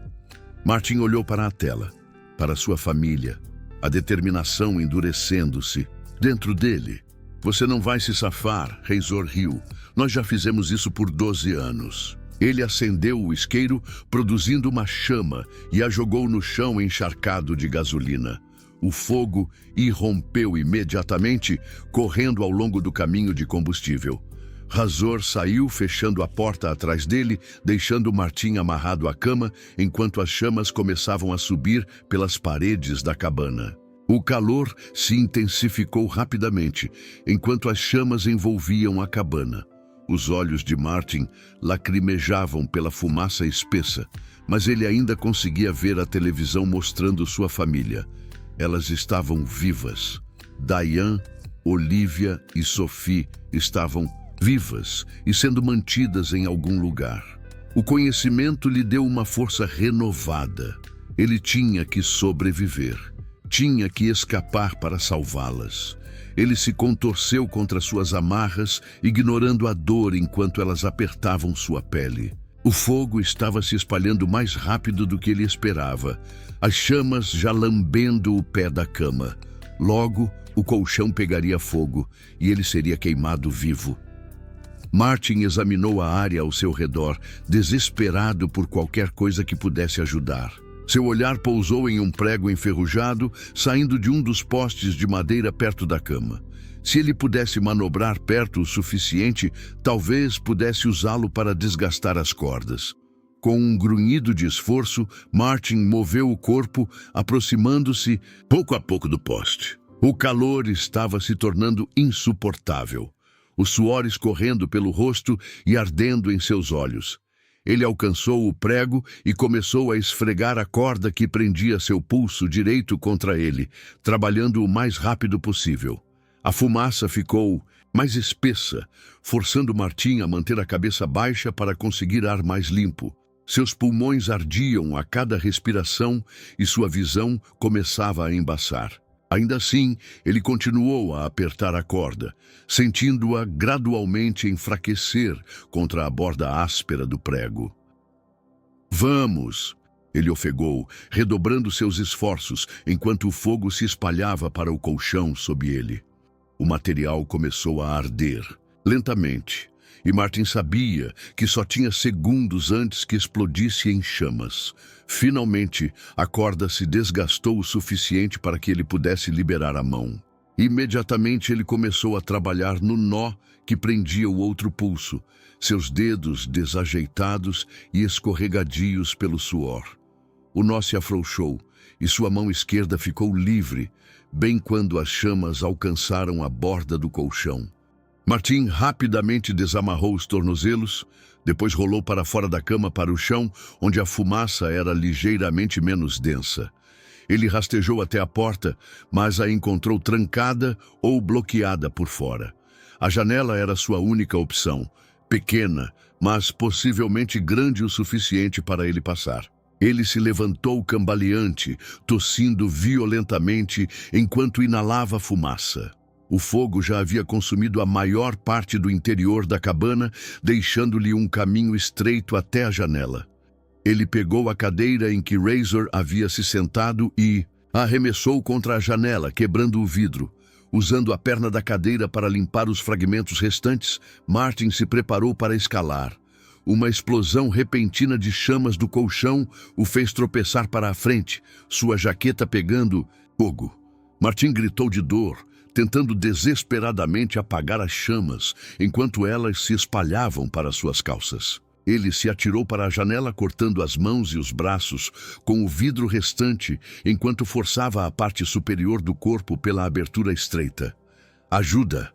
Martin olhou para a tela, para sua família, a determinação endurecendo-se dentro dele. Você não vai se safar, Razor riu. Nós já fizemos isso por 12 anos. Ele acendeu o isqueiro, produzindo uma chama, e a jogou no chão encharcado de gasolina. O fogo irrompeu imediatamente, correndo ao longo do caminho de combustível. Razor saiu, fechando a porta atrás dele, deixando Martin amarrado à cama, enquanto as chamas começavam a subir pelas paredes da cabana. O calor se intensificou rapidamente, enquanto as chamas envolviam a cabana. Os olhos de Martin lacrimejavam pela fumaça espessa, mas ele ainda conseguia ver a televisão mostrando sua família. Elas estavam vivas. Diane, Olivia e Sophie estavam vivas e sendo mantidas em algum lugar. O conhecimento lhe deu uma força renovada. Ele tinha que sobreviver. Tinha que escapar para salvá-las. Ele se contorceu contra suas amarras, ignorando a dor enquanto elas apertavam sua pele. O fogo estava se espalhando mais rápido do que ele esperava, as chamas já lambendo o pé da cama. Logo, o colchão pegaria fogo e ele seria queimado vivo. Martin examinou a área ao seu redor, desesperado por qualquer coisa que pudesse ajudar. Seu olhar pousou em um prego enferrujado, saindo de um dos postes de madeira perto da cama. Se ele pudesse manobrar perto o suficiente, talvez pudesse usá-lo para desgastar as cordas. Com um grunhido de esforço, Martin moveu o corpo, aproximando-se pouco a pouco do poste. O calor estava se tornando insuportável, o suor escorrendo pelo rosto e ardendo em seus olhos. Ele alcançou o prego e começou a esfregar a corda que prendia seu pulso direito contra ele, trabalhando o mais rápido possível. A fumaça ficou mais espessa, forçando Martin a manter a cabeça baixa para conseguir ar mais limpo. Seus pulmões ardiam a cada respiração e sua visão começava a embaçar. Ainda assim, ele continuou a apertar a corda, sentindo-a gradualmente enfraquecer contra a borda áspera do prego. "Vamos!" ele ofegou, redobrando seus esforços enquanto o fogo se espalhava para o colchão sob ele. O material começou a arder, lentamente, e Martin sabia que só tinha segundos antes que explodisse em chamas. Finalmente, a corda se desgastou o suficiente para que ele pudesse liberar a mão. Imediatamente ele começou a trabalhar no nó que prendia o outro pulso, seus dedos desajeitados e escorregadios pelo suor. O nó se afrouxou e sua mão esquerda ficou livre, bem quando as chamas alcançaram a borda do colchão. Martin rapidamente desamarrou os tornozelos, depois rolou para fora da cama para o chão, onde a fumaça era ligeiramente menos densa. Ele rastejou até a porta, mas a encontrou trancada ou bloqueada por fora. A janela era sua única opção, pequena, mas possivelmente grande o suficiente para ele passar. Ele se levantou cambaleante, tossindo violentamente enquanto inalava fumaça. O fogo já havia consumido a maior parte do interior da cabana, deixando-lhe um caminho estreito até a janela. Ele pegou a cadeira em que Razor havia se sentado e arremessou contra a janela, quebrando o vidro. Usando a perna da cadeira para limpar os fragmentos restantes, Martin se preparou para escalar. Uma explosão repentina de chamas do colchão o fez tropeçar para a frente, sua jaqueta pegando fogo. Martin gritou de dor, tentando desesperadamente apagar as chamas, enquanto elas se espalhavam para suas calças. Ele se atirou para a janela, cortando as mãos e os braços com o vidro restante, enquanto forçava a parte superior do corpo pela abertura estreita. "Ajuda!"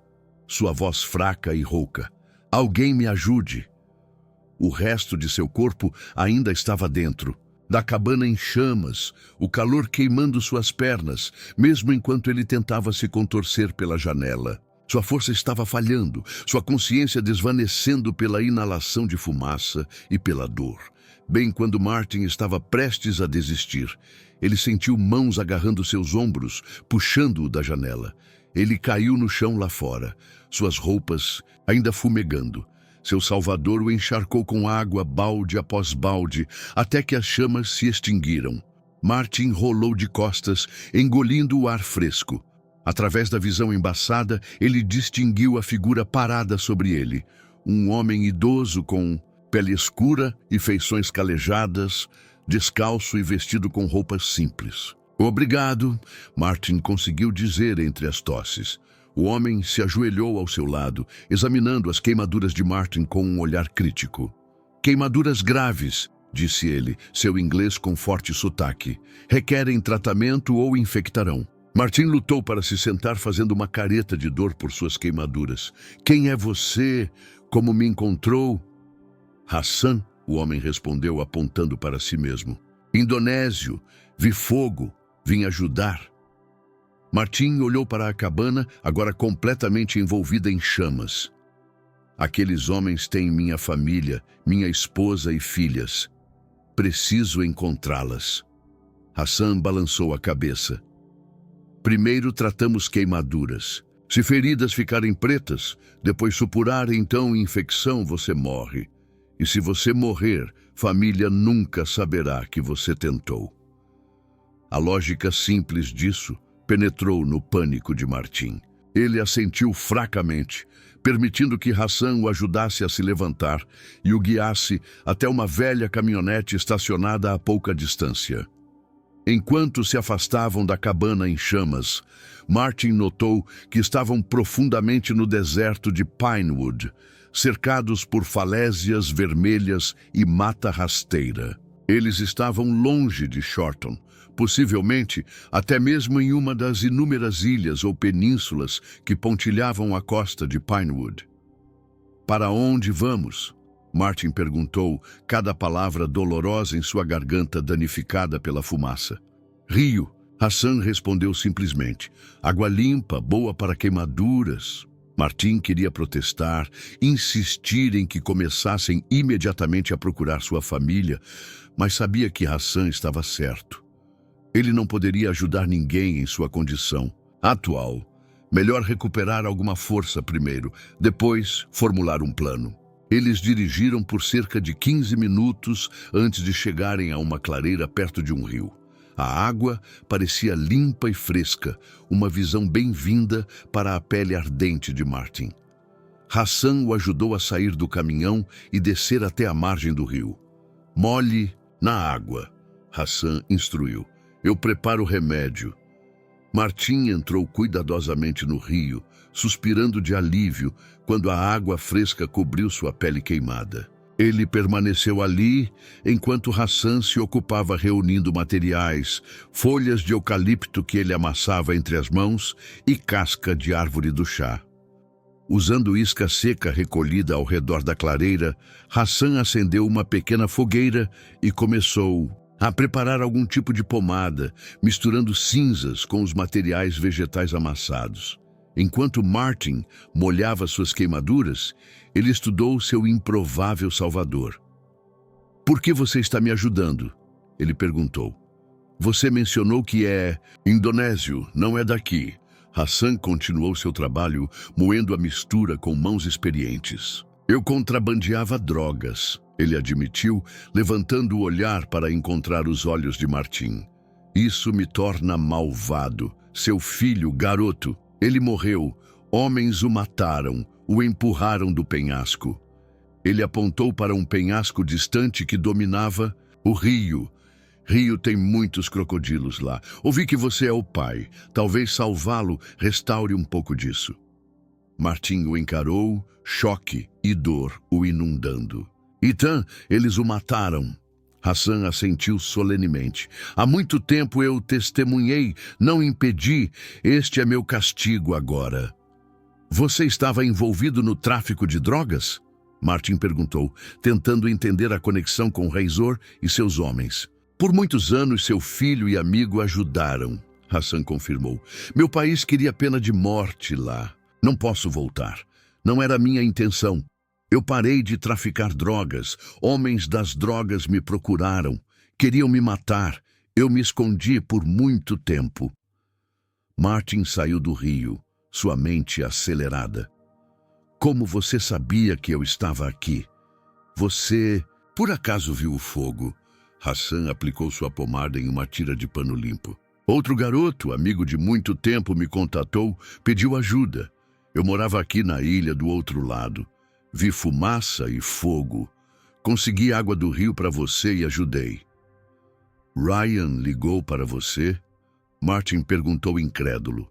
Sua voz fraca e rouca. "Alguém me ajude!" O resto de seu corpo ainda estava dentro, da cabana em chamas, o calor queimando suas pernas, mesmo enquanto ele tentava se contorcer pela janela. Sua força estava falhando, sua consciência desvanecendo pela inalação de fumaça e pela dor. Bem quando Martin estava prestes a desistir, ele sentiu mãos agarrando seus ombros, puxando-o da janela. Ele caiu no chão lá fora, suas roupas ainda fumegando. Seu salvador o encharcou com água, balde após balde, até que as chamas se extinguiram. Martin rolou de costas, engolindo o ar fresco. Através da visão embaçada, ele distinguiu a figura parada sobre ele. Um homem idoso com pele escura e feições calejadas, descalço e vestido com roupas simples. "Obrigado", Martin conseguiu dizer entre as tosses. O homem se ajoelhou ao seu lado, examinando as queimaduras de Martin com um olhar crítico. "Queimaduras graves", disse ele, seu inglês com forte sotaque. "Requerem tratamento ou infectarão." Martin lutou para se sentar, fazendo uma careta de dor por suas queimaduras. "Quem é você? Como me encontrou?" "Hassan", o homem respondeu, apontando para si mesmo. "Indonésio. Vi fogo. Vim ajudar." Martin olhou para a cabana, agora completamente envolvida em chamas. "Aqueles homens têm minha família, minha esposa e filhas. Preciso encontrá-las." Hassan balançou a cabeça. "Primeiro tratamos queimaduras. Se feridas ficarem pretas, depois supurar então infecção, você morre. E se você morrer, família nunca saberá que você tentou." A lógica simples disso penetrou no pânico de Martin. Ele assentiu fracamente, permitindo que Hassan o ajudasse a se levantar e o guiasse até uma velha caminhonete estacionada a pouca distância. Enquanto se afastavam da cabana em chamas, Martin notou que estavam profundamente no deserto de Pinewood, cercados por falésias vermelhas e mata rasteira. Eles estavam longe de Shorton, possivelmente até mesmo em uma das inúmeras ilhas ou penínsulas que pontilhavam a costa de Pinewood. "Para onde vamos?" Martin perguntou, cada palavra dolorosa em sua garganta danificada pela fumaça. Rio. Hassan respondeu simplesmente. Água limpa, boa para queimaduras. Martin queria protestar, insistir em que começassem imediatamente a procurar sua família, mas sabia que Hassan estava certo. Ele não poderia ajudar ninguém em sua condição atual. Melhor recuperar alguma força primeiro, depois formular um plano. Eles dirigiram por cerca de 15 minutos antes de chegarem a uma clareira perto de um rio. A água parecia limpa e fresca, uma visão bem-vinda para a pele ardente de Martin. Hassan o ajudou a sair do caminhão e descer até a margem do rio. Molhe na água, Hassan instruiu. Eu preparo o remédio. Martin entrou cuidadosamente no rio, suspirando de alívio quando a água fresca cobriu sua pele queimada. Ele permaneceu ali enquanto Hassan se ocupava reunindo materiais, folhas de eucalipto que ele amassava entre as mãos e casca de árvore do chá. Usando isca seca recolhida ao redor da clareira, Hassan acendeu uma pequena fogueira e começou a preparar algum tipo de pomada, misturando cinzas com os materiais vegetais amassados. Enquanto Martin molhava suas queimaduras, ele estudou seu improvável salvador. Por que você está me ajudando? Ele perguntou. Você mencionou que é indonésio, não é daqui. Hassan continuou seu trabalho, moendo a mistura com mãos experientes. Eu contrabandeava drogas, ele admitiu, levantando o olhar para encontrar os olhos de Martin. Isso me torna malvado. Seu filho, garoto, ele morreu. Homens o mataram, o empurraram do penhasco. Ele apontou para um penhasco distante que dominava o rio. Rio tem muitos crocodilos lá. Ouvi que você é o pai. Talvez salvá-lo restaure um pouco disso. Martin o encarou, choque e dor o inundando. Então, eles o mataram. Hassan assentiu solenemente. Há muito tempo eu testemunhei, não impedi. Este é meu castigo agora. Você estava envolvido no tráfico de drogas? Martin perguntou, tentando entender a conexão com Razor e seus homens. Por muitos anos, seu filho e amigo ajudaram, Hassan confirmou. Meu país queria pena de morte lá. Não posso voltar. Não era minha intenção. Eu parei de traficar drogas. Homens das drogas me procuraram. Queriam me matar. Eu me escondi por muito tempo. Martin saiu do rio, sua mente acelerada. Como você sabia que eu estava aqui? Você, por acaso, viu o fogo? Hassan aplicou sua pomada em uma tira de pano limpo. Outro garoto, amigo de muito tempo, me contatou, pediu ajuda. Eu morava aqui na ilha do outro lado. Vi fumaça e fogo. Consegui água do rio para você e ajudei. Ryan ligou para você? Martin perguntou incrédulo.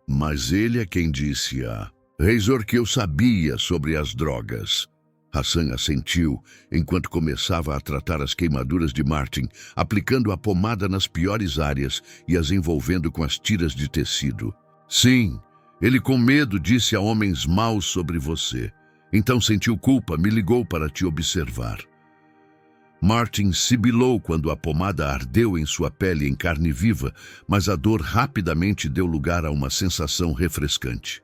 Mas ele é quem disse a Razor que eu sabia sobre as drogas. Hassan assentiu, enquanto começava a tratar as queimaduras de Martin, aplicando a pomada nas piores áreas e as envolvendo com as tiras de tecido. Sim, ele com medo disse a homens maus sobre você. Então sentiu culpa, me ligou para te observar. Martin sibilou quando a pomada ardeu em sua pele em carne viva, mas a dor rapidamente deu lugar a uma sensação refrescante.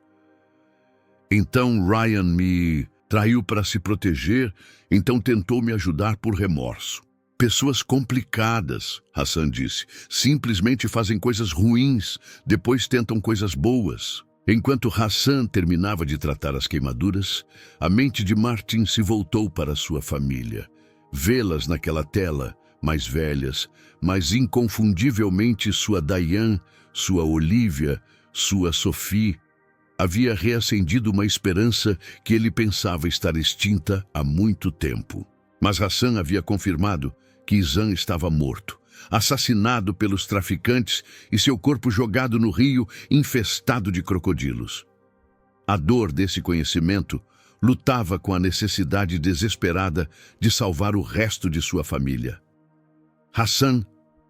Então Ryan me traiu para se proteger, então tentou me ajudar por remorso. Pessoas complicadas, Hassan disse, simplesmente fazem coisas ruins, depois tentam coisas boas. Enquanto Hassan terminava de tratar as queimaduras, a mente de Martin se voltou para sua família. Vê-las naquela tela, mais velhas, mas inconfundivelmente sua Diane, sua Olivia, sua Sophie, havia reacendido uma esperança que ele pensava estar extinta há muito tempo. Mas Hassan havia confirmado que Izan estava morto, assassinado pelos traficantes e seu corpo jogado no rio infestado de crocodilos. A dor desse conhecimento lutava com a necessidade desesperada de salvar o resto de sua família. Hassan,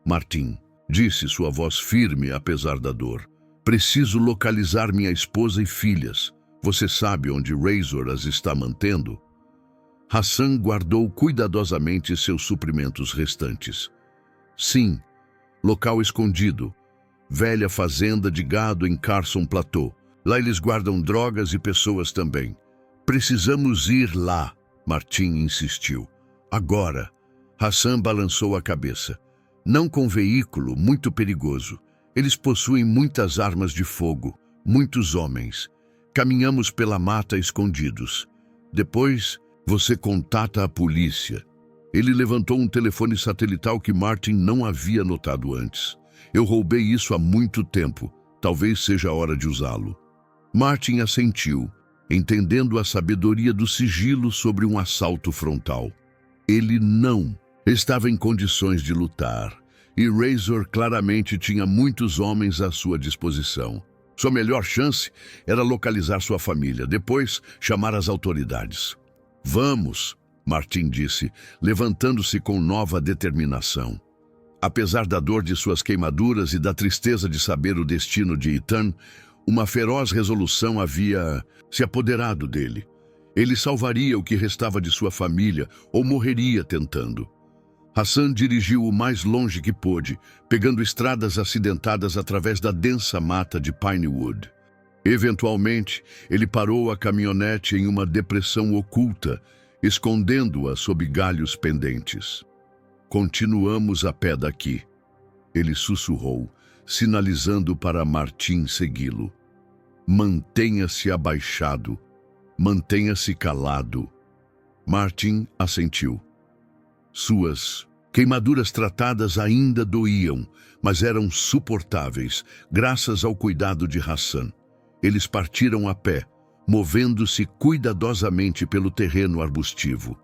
Martin, disse sua voz firme apesar da dor. Preciso localizar minha esposa e filhas. Você sabe onde Razor as está mantendo? Hassan guardou cuidadosamente seus suprimentos restantes. Sim, local escondido. Velha fazenda de gado em Carson Plateau. Lá eles guardam drogas e pessoas também. Precisamos ir lá, Martin insistiu. Agora. Hassan balançou a cabeça. Não com veículo, muito perigoso. Eles possuem muitas armas de fogo, muitos homens. Caminhamos pela mata escondidos. Depois, você contata a polícia. Ele levantou um telefone satelital que Martin não havia notado antes. Eu roubei isso há muito tempo. Talvez seja a hora de usá-lo. Martin assentiu, entendendo a sabedoria do sigilo sobre um assalto frontal. Ele não estava em condições de lutar, e Razor claramente tinha muitos homens à sua disposição. Sua melhor chance era localizar sua família, depois chamar as autoridades. Vamos, Martin disse, levantando-se com nova determinação. Apesar da dor de suas queimaduras e da tristeza de saber o destino de Ethan, uma feroz resolução havia se apoderado dele. Ele salvaria o que restava de sua família ou morreria tentando. Hassan dirigiu o mais longe que pôde, pegando estradas acidentadas através da densa mata de Pinewood. Eventualmente, ele parou a caminhonete em uma depressão oculta, escondendo-a sob galhos pendentes. Continuamos a pé daqui, ele sussurrou, sinalizando para Martin segui-lo. Mantenha-se abaixado, mantenha-se calado. Martin assentiu. Suas queimaduras tratadas ainda doíam, mas eram suportáveis, graças ao cuidado de Hassan. Eles partiram a pé, movendo-se cuidadosamente pelo terreno arbustivo.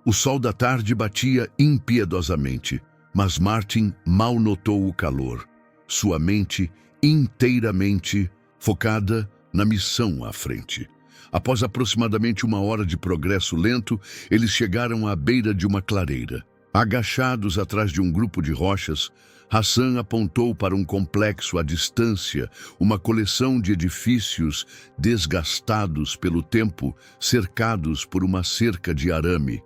O sol da tarde batia impiedosamente, mas Martin mal notou o calor, sua mente inteiramente focada na missão à frente. Após aproximadamente 1 hora de progresso lento, eles chegaram à beira de uma clareira. Agachados atrás de um grupo de rochas, Hassan apontou para um complexo à distância, uma coleção de edifícios desgastados pelo tempo, cercados por uma cerca de arame.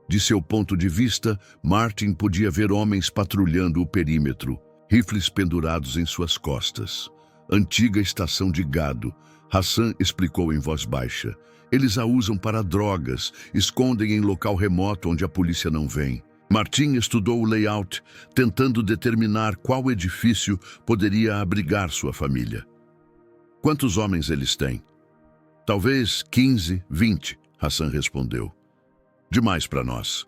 De seu ponto de vista, Martin podia ver homens patrulhando o perímetro, rifles pendurados em suas costas. Antiga estação de gado, Hassan explicou em voz baixa. Eles a usam para drogas, escondem em local remoto onde a polícia não vem. Martin estudou o layout, tentando determinar qual edifício poderia abrigar sua família. Quantos homens eles têm? Talvez 15, 20, Hassan respondeu. Demais para nós.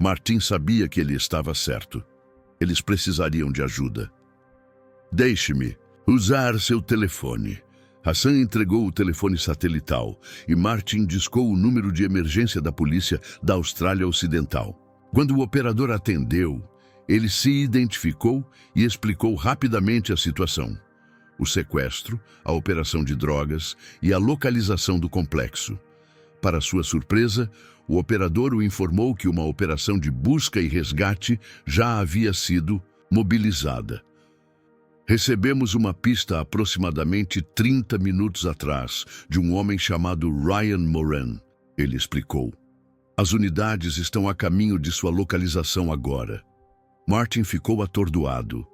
Martin sabia que ele estava certo. Eles precisariam de ajuda. Deixe-me usar seu telefone. Hassan entregou o telefone satelital e Martin discou o número de emergência da polícia da Austrália Ocidental. Quando o operador atendeu, ele se identificou e explicou rapidamente a situação. O sequestro, a operação de drogas e a localização do complexo. Para sua surpresa, o operador o informou que uma operação de busca e resgate já havia sido mobilizada. Recebemos uma pista aproximadamente 30 minutos atrás de um homem chamado Ryan Moran, ele explicou. As unidades estão a caminho de sua localização agora. Martin ficou atordoado.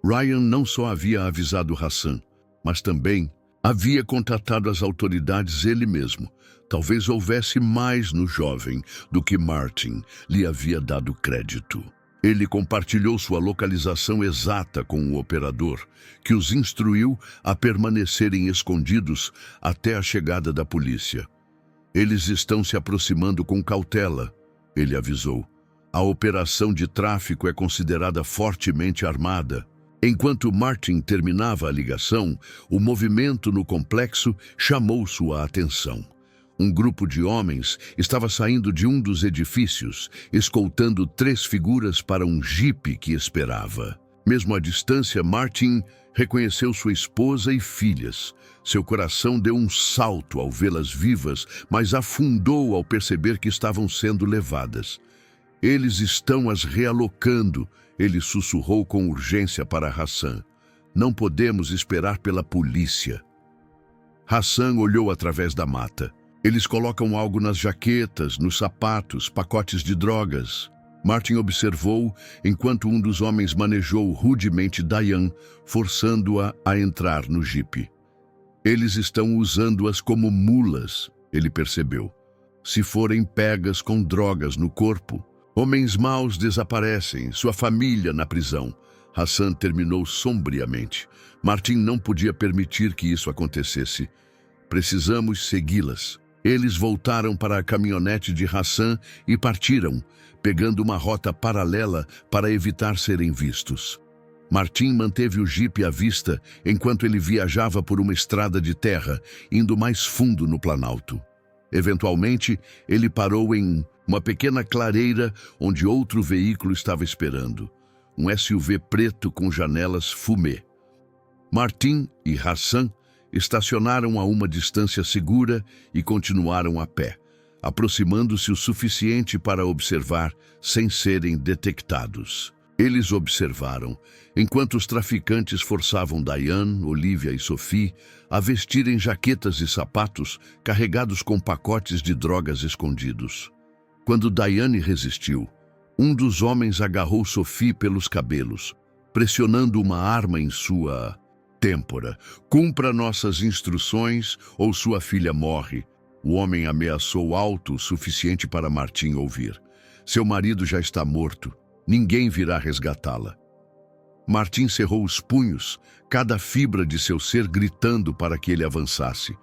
Ryan não só havia avisado Hassan, mas também havia contatado as autoridades ele mesmo. Talvez houvesse mais no jovem do que Martin lhe havia dado crédito. Ele compartilhou sua localização exata com o operador, que os instruiu a permanecerem escondidos até a chegada da polícia. Eles estão se aproximando com cautela, ele avisou. A operação de tráfico é considerada fortemente armada. Enquanto Martin terminava a ligação, o movimento no complexo chamou sua atenção. Um grupo de homens estava saindo de um dos edifícios, escoltando 3 figuras para um jipe que esperava. Mesmo à distância, Martin reconheceu sua esposa e filhas. Seu coração deu um salto ao vê-las vivas, mas afundou ao perceber que estavam sendo levadas. Eles estão as realocando, ele sussurrou com urgência para Hassan. Não podemos esperar pela polícia. Hassan olhou através da mata. Eles colocam algo nas jaquetas, nos sapatos, pacotes de drogas. Martin observou enquanto um dos homens manejou rudemente Diane, forçando-a a entrar no jipe. Eles estão usando-as como mulas, ele percebeu. Se forem pegas com drogas no corpo, homens maus desaparecem, sua família na prisão. Hassan terminou sombriamente. Martin não podia permitir que isso acontecesse. Precisamos segui-las. Eles voltaram para a caminhonete de Hassan e partiram, pegando uma rota paralela para evitar serem vistos. Martin manteve o jipe à vista enquanto ele viajava por uma estrada de terra, indo mais fundo no Planalto. Eventualmente, ele parou em uma pequena clareira onde outro veículo estava esperando. Um SUV preto com janelas fumê. Martin e Hassan estacionaram a uma distância segura e continuaram a pé, aproximando-se o suficiente para observar sem serem detectados. Eles observaram, enquanto os traficantes forçavam Diane, Olivia e Sophie a vestirem jaquetas e sapatos carregados com pacotes de drogas escondidos. Quando Diane resistiu, um dos homens agarrou Sophie pelos cabelos, pressionando uma arma em sua têmpora. Cumpra nossas instruções ou sua filha morre. O homem ameaçou alto o suficiente para Martin ouvir. Seu marido já está morto. Ninguém virá resgatá-la. Martin cerrou os punhos, cada fibra de seu ser gritando para que ele avançasse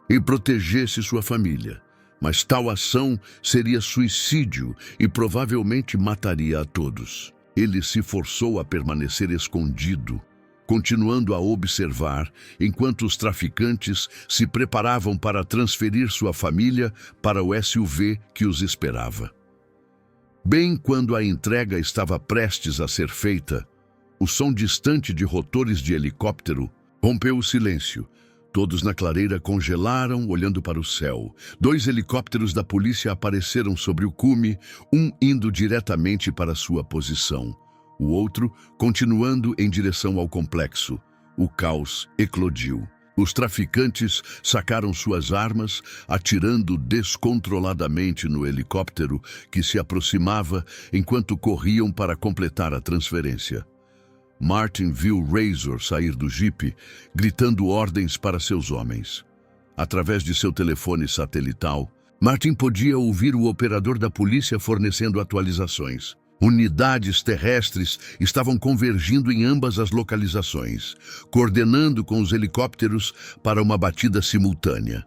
e protegesse sua família. Mas tal ação seria suicídio e provavelmente mataria a todos. Ele se forçou a permanecer escondido, continuando a observar enquanto os traficantes se preparavam para transferir sua família para o SUV que os esperava. Bem quando a entrega estava prestes a ser feita, o som distante de rotores de helicóptero rompeu o silêncio. Todos na clareira congelaram, olhando para o céu. 2 helicópteros da polícia apareceram sobre o cume, um indo diretamente para sua posição, o outro continuando em direção ao complexo. O caos eclodiu. Os traficantes sacaram suas armas, atirando descontroladamente no helicóptero que se aproximava enquanto corriam para completar a transferência. Martin viu Razor sair do jipe, gritando ordens para seus homens. Através de seu telefone satelital, Martin podia ouvir o operador da polícia fornecendo atualizações. Unidades terrestres estavam convergindo em ambas as localizações, coordenando com os helicópteros para uma batida simultânea.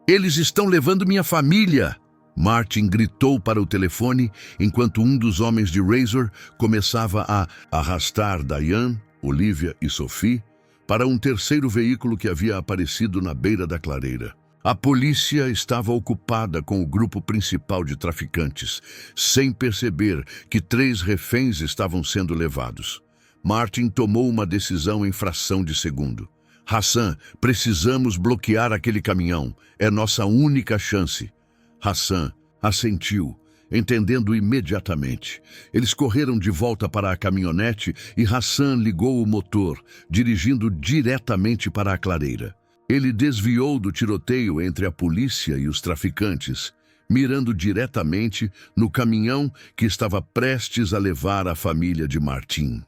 "Eles estão levando minha família!" Martin gritou para o telefone enquanto um dos homens de Razor começava a arrastar Diane, Olivia e Sophie para um terceiro veículo que havia aparecido na beira da clareira. A polícia estava ocupada com o grupo principal de traficantes, sem perceber que 3 reféns estavam sendo levados. Martin tomou uma decisão em fração de segundo. "Hassan, precisamos bloquear aquele caminhão. É nossa única chance." Hassan assentiu, entendendo imediatamente. Eles correram de volta para a caminhonete e Hassan ligou o motor, dirigindo diretamente para a clareira. Ele desviou do tiroteio entre a polícia e os traficantes, mirando diretamente no caminhão que estava prestes a levar a família de Martin.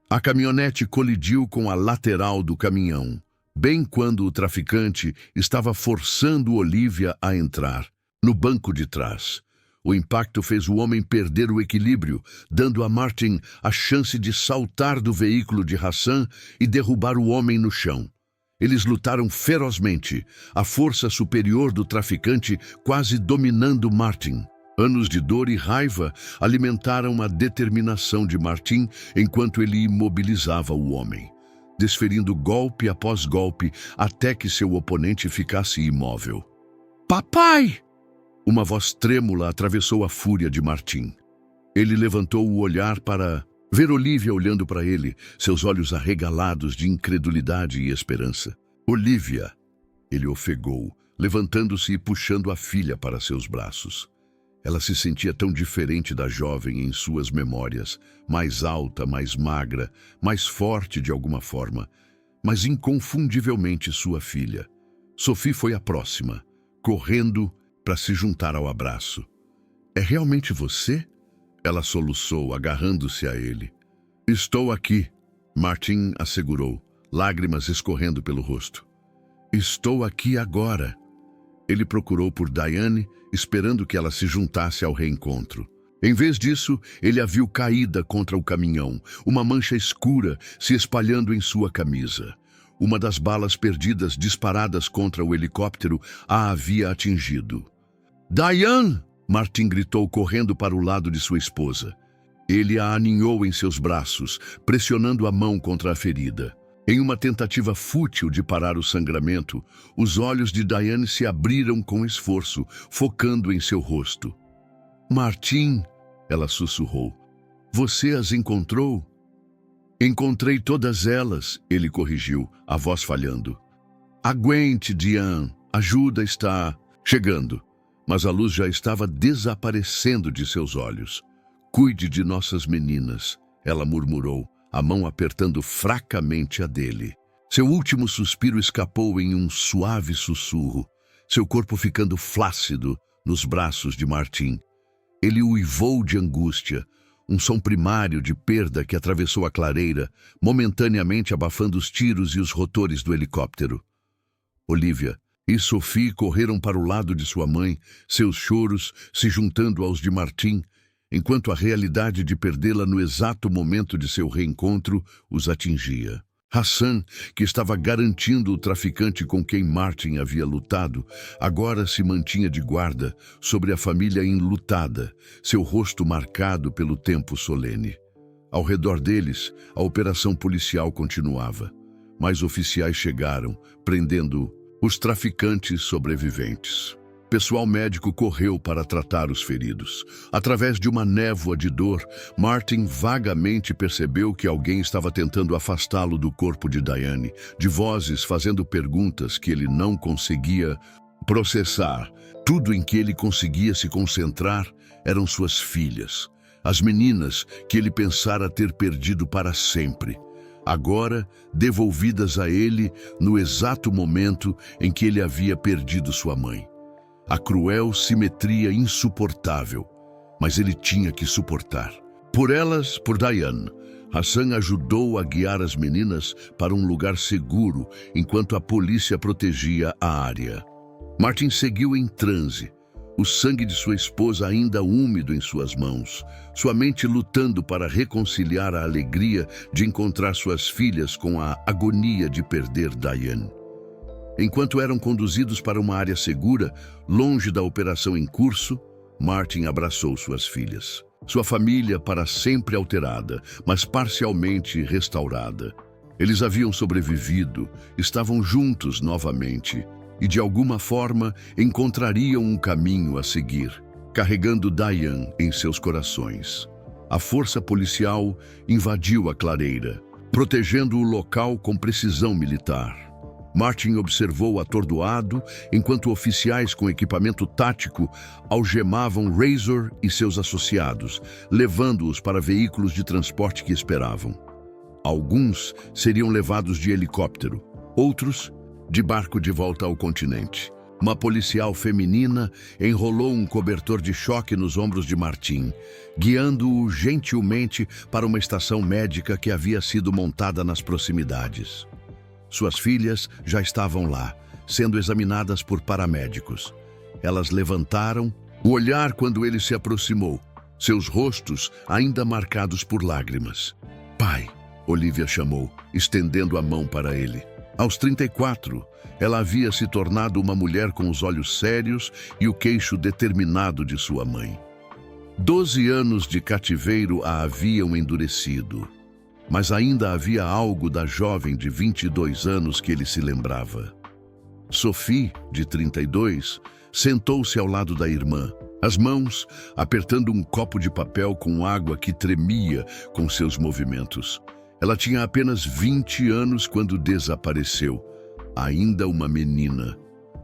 A caminhonete colidiu com a lateral do caminhão, bem quando o traficante estava forçando Olivia a entrar, no banco de trás. O impacto fez o homem perder o equilíbrio, dando a Martin a chance de saltar do veículo de Hassan e derrubar o homem no chão. Eles lutaram ferozmente, a força superior do traficante quase dominando Martin. Anos de dor e raiva alimentaram a determinação de Martin enquanto ele imobilizava o homem, desferindo golpe após golpe até que seu oponente ficasse imóvel. "Papai!" Uma voz trêmula atravessou a fúria de Martin. Ele levantou o olhar para ver Olivia olhando para ele, seus olhos arregalados de incredulidade e esperança. "Olivia!" Ele ofegou, levantando-se e puxando a filha para seus braços. Ela se sentia tão diferente da jovem em suas memórias, mais alta, mais magra, mais forte de alguma forma, mas inconfundivelmente sua filha. Sophie foi a próxima, correndo para se juntar ao abraço. É realmente você? Ela soluçou, agarrando-se a ele. Estou aqui, Martin assegurou, lágrimas escorrendo pelo rosto. Estou aqui agora. Ele procurou por Diane, esperando que ela se juntasse ao reencontro. Em vez disso, ele a viu caída contra o caminhão, uma mancha escura se espalhando em sua camisa. Uma das balas perdidas disparadas contra o helicóptero a havia atingido. Diane! Martin gritou correndo para o lado de sua esposa. Ele a aninhou em seus braços, pressionando a mão contra a ferida. Em uma tentativa fútil de parar o sangramento, os olhos de Diane se abriram com esforço, focando em seu rosto. Martin, ela sussurrou, você as encontrou? Encontrei todas elas, ele corrigiu, a voz falhando. Aguente, Diane, ajuda está chegando. Mas a luz já estava desaparecendo de seus olhos. Cuide de nossas meninas, ela murmurou, a mão apertando fracamente a dele. Seu último suspiro escapou em um suave sussurro, seu corpo ficando flácido nos braços de Martin. Ele uivou de angústia, um som primário de perda que atravessou a clareira, momentaneamente abafando os tiros e os rotores do helicóptero. Olivia e Sophie correram para o lado de sua mãe, seus choros se juntando aos de Martin, enquanto a realidade de perdê-la no exato momento de seu reencontro os atingia. Hassan, que estava garantindo o traficante com quem Martin havia lutado, agora se mantinha de guarda sobre a família enlutada, seu rosto marcado pelo tempo solene. Ao redor deles, a operação policial continuava. Mais oficiais chegaram, prendendo os traficantes sobreviventes. Pessoal médico correu para tratar os feridos. Através de uma névoa de dor, Martin vagamente percebeu que alguém estava tentando afastá-lo do corpo de Diane, de vozes fazendo perguntas que ele não conseguia processar. Tudo em que ele conseguia se concentrar eram suas filhas, as meninas que ele pensara ter perdido para sempre. Agora, devolvidas a ele no exato momento em que ele havia perdido sua mãe. A cruel simetria insuportável, mas ele tinha que suportar. Por elas, por Diane, Hassan ajudou a guiar as meninas para um lugar seguro enquanto a polícia protegia a área. Martin seguiu em transe, o sangue de sua esposa ainda úmido em suas mãos, sua mente lutando para reconciliar a alegria de encontrar suas filhas com a agonia de perder Diane. Enquanto eram conduzidos para uma área segura, longe da operação em curso, Martin abraçou suas filhas. Sua família para sempre alterada, mas parcialmente restaurada. Eles haviam sobrevivido, estavam juntos novamente e de alguma forma encontrariam um caminho a seguir, carregando Diane em seus corações. A força policial invadiu a clareira, protegendo o local com precisão militar. Martin observou atordoado enquanto oficiais com equipamento tático algemavam Razor e seus associados, levando-os para veículos de transporte que esperavam. Alguns seriam levados de helicóptero, outros de barco de volta ao continente. Uma policial feminina enrolou um cobertor de choque nos ombros de Martin, guiando-o gentilmente para uma estação médica que havia sido montada nas proximidades. Suas filhas já estavam lá, sendo examinadas por paramédicos. Elas levantaram o olhar quando ele se aproximou, seus rostos ainda marcados por lágrimas. Pai, Olivia chamou, estendendo a mão para ele. Aos 34, ela havia se tornado uma mulher com os olhos sérios e o queixo determinado de sua mãe. 12 anos de cativeiro a haviam endurecido, mas ainda havia algo da jovem de 22 anos que ele se lembrava. Sophie, de 32, sentou-se ao lado da irmã, as mãos apertando um copo de papel com água que tremia com seus movimentos. Ela tinha apenas 20 anos quando desapareceu, ainda uma menina.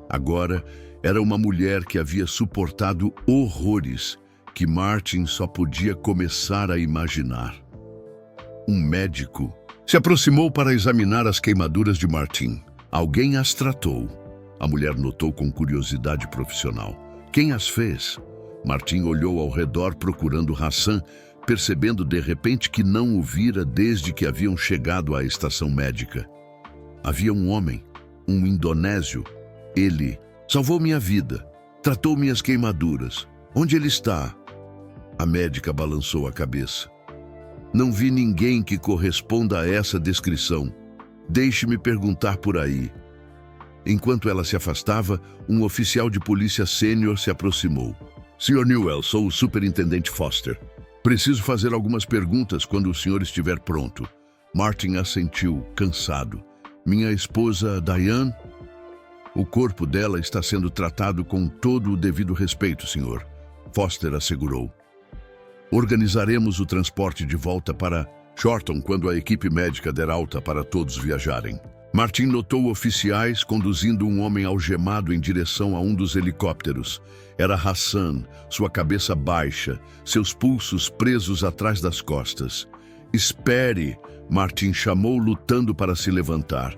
Agora era uma mulher que havia suportado horrores que Martin só podia começar a imaginar. Um médico se aproximou para examinar as queimaduras de Martin. Alguém as tratou. A mulher notou com curiosidade profissional. Quem as fez? Martin olhou ao redor procurando Hassan, percebendo de repente que não o vira desde que haviam chegado à estação médica. Havia um homem, um indonésio. Ele salvou minha vida, tratou minhas queimaduras. Onde ele está? A médica balançou a cabeça. Não vi ninguém que corresponda a essa descrição. Deixe-me perguntar por aí. Enquanto ela se afastava, um oficial de polícia sênior se aproximou. Sr. Newell, sou o superintendente Foster. Preciso fazer algumas perguntas quando o senhor estiver pronto. Martin assentiu, cansado. Minha esposa, Diane? O corpo dela está sendo tratado com todo o devido respeito, senhor. Foster assegurou. Organizaremos o transporte de volta para Shorton quando a equipe médica der alta para todos viajarem. Martin notou oficiais conduzindo um homem algemado em direção a um dos helicópteros. Era Hassan, sua cabeça baixa, seus pulsos presos atrás das costas. Espere, Martin chamou, lutando para se levantar.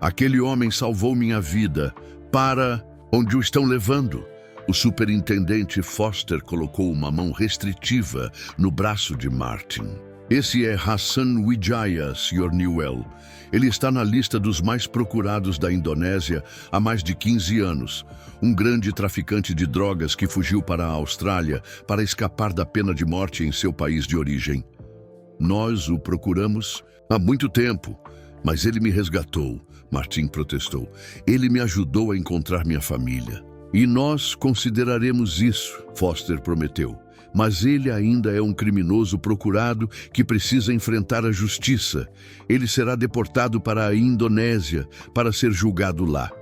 Aquele homem salvou minha vida. Para onde o estão levando? O superintendente Foster colocou uma mão restritiva no braço de Martin. Esse é Hassan Wijaya, Sr. Newell. Ele está na lista dos mais procurados da Indonésia há mais de 15 anos. Um grande traficante de drogas que fugiu para a Austrália para escapar da pena de morte em seu país de origem. Nós o procuramos há muito tempo, mas ele me resgatou, Martin protestou. Ele me ajudou a encontrar minha família. E nós consideraremos isso, Foster prometeu. Mas ele ainda é um criminoso procurado que precisa enfrentar a justiça. Ele será deportado para a Indonésia para ser julgado lá.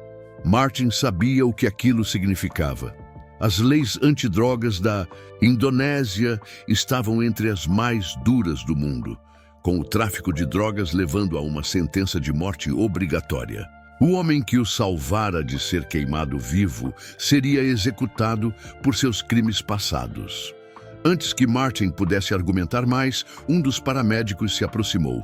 Martin sabia o que aquilo significava. As leis antidrogas da Indonésia estavam entre as mais duras do mundo, com o tráfico de drogas levando a uma sentença de morte obrigatória. O homem que o salvara de ser queimado vivo seria executado por seus crimes passados. Antes que Martin pudesse argumentar mais, um dos paramédicos se aproximou.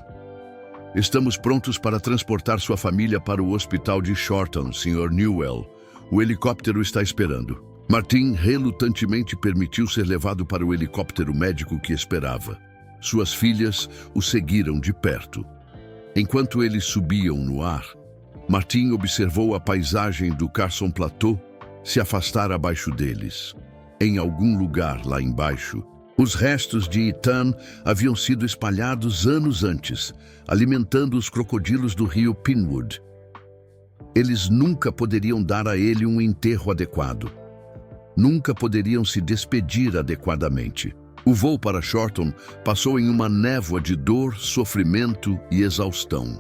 Estamos prontos para transportar sua família para o hospital de Shorton, Sr. Newell. O helicóptero está esperando. Martin relutantemente permitiu ser levado para o helicóptero médico que esperava. Suas filhas o seguiram de perto. Enquanto eles subiam no ar, Martin observou a paisagem do Carson Plateau se afastar abaixo deles. Em algum lugar lá embaixo, os restos de Ethan haviam sido espalhados anos antes, alimentando os crocodilos do rio Pinwood. Eles nunca poderiam dar a ele um enterro adequado. Nunca poderiam se despedir adequadamente. O voo para Shorton passou em uma névoa de dor, sofrimento e exaustão.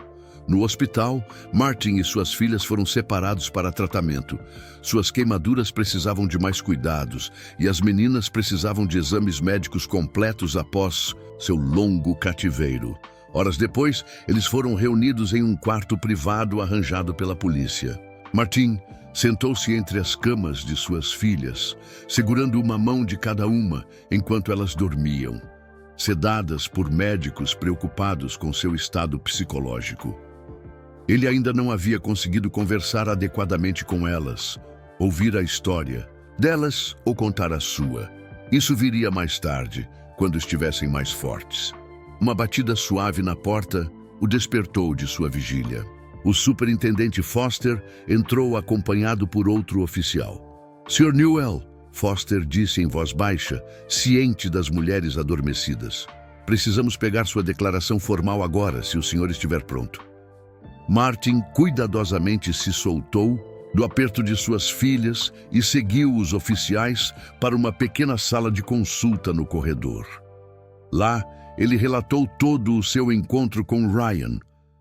No hospital, Martin e suas filhas foram separados para tratamento. Suas queimaduras precisavam de mais cuidados e as meninas precisavam de exames médicos completos após seu longo cativeiro. Horas depois, eles foram reunidos em um quarto privado arranjado pela polícia. Martin sentou-se entre as camas de suas filhas, segurando uma mão de cada uma enquanto elas dormiam, sedadas por médicos preocupados com seu estado psicológico. Ele ainda não havia conseguido conversar adequadamente com elas, ouvir a história delas ou contar a sua. Isso viria mais tarde, quando estivessem mais fortes. Uma batida suave na porta o despertou de sua vigília. O superintendente Foster entrou acompanhado por outro oficial. Sr. Newell, Foster disse em voz baixa, ciente das mulheres adormecidas. Precisamos pegar sua declaração formal agora, se o senhor estiver pronto. Martin cuidadosamente se soltou do aperto de suas filhas e seguiu os oficiais para uma pequena sala de consulta no corredor. Lá, ele relatou todo o seu encontro com Ryan,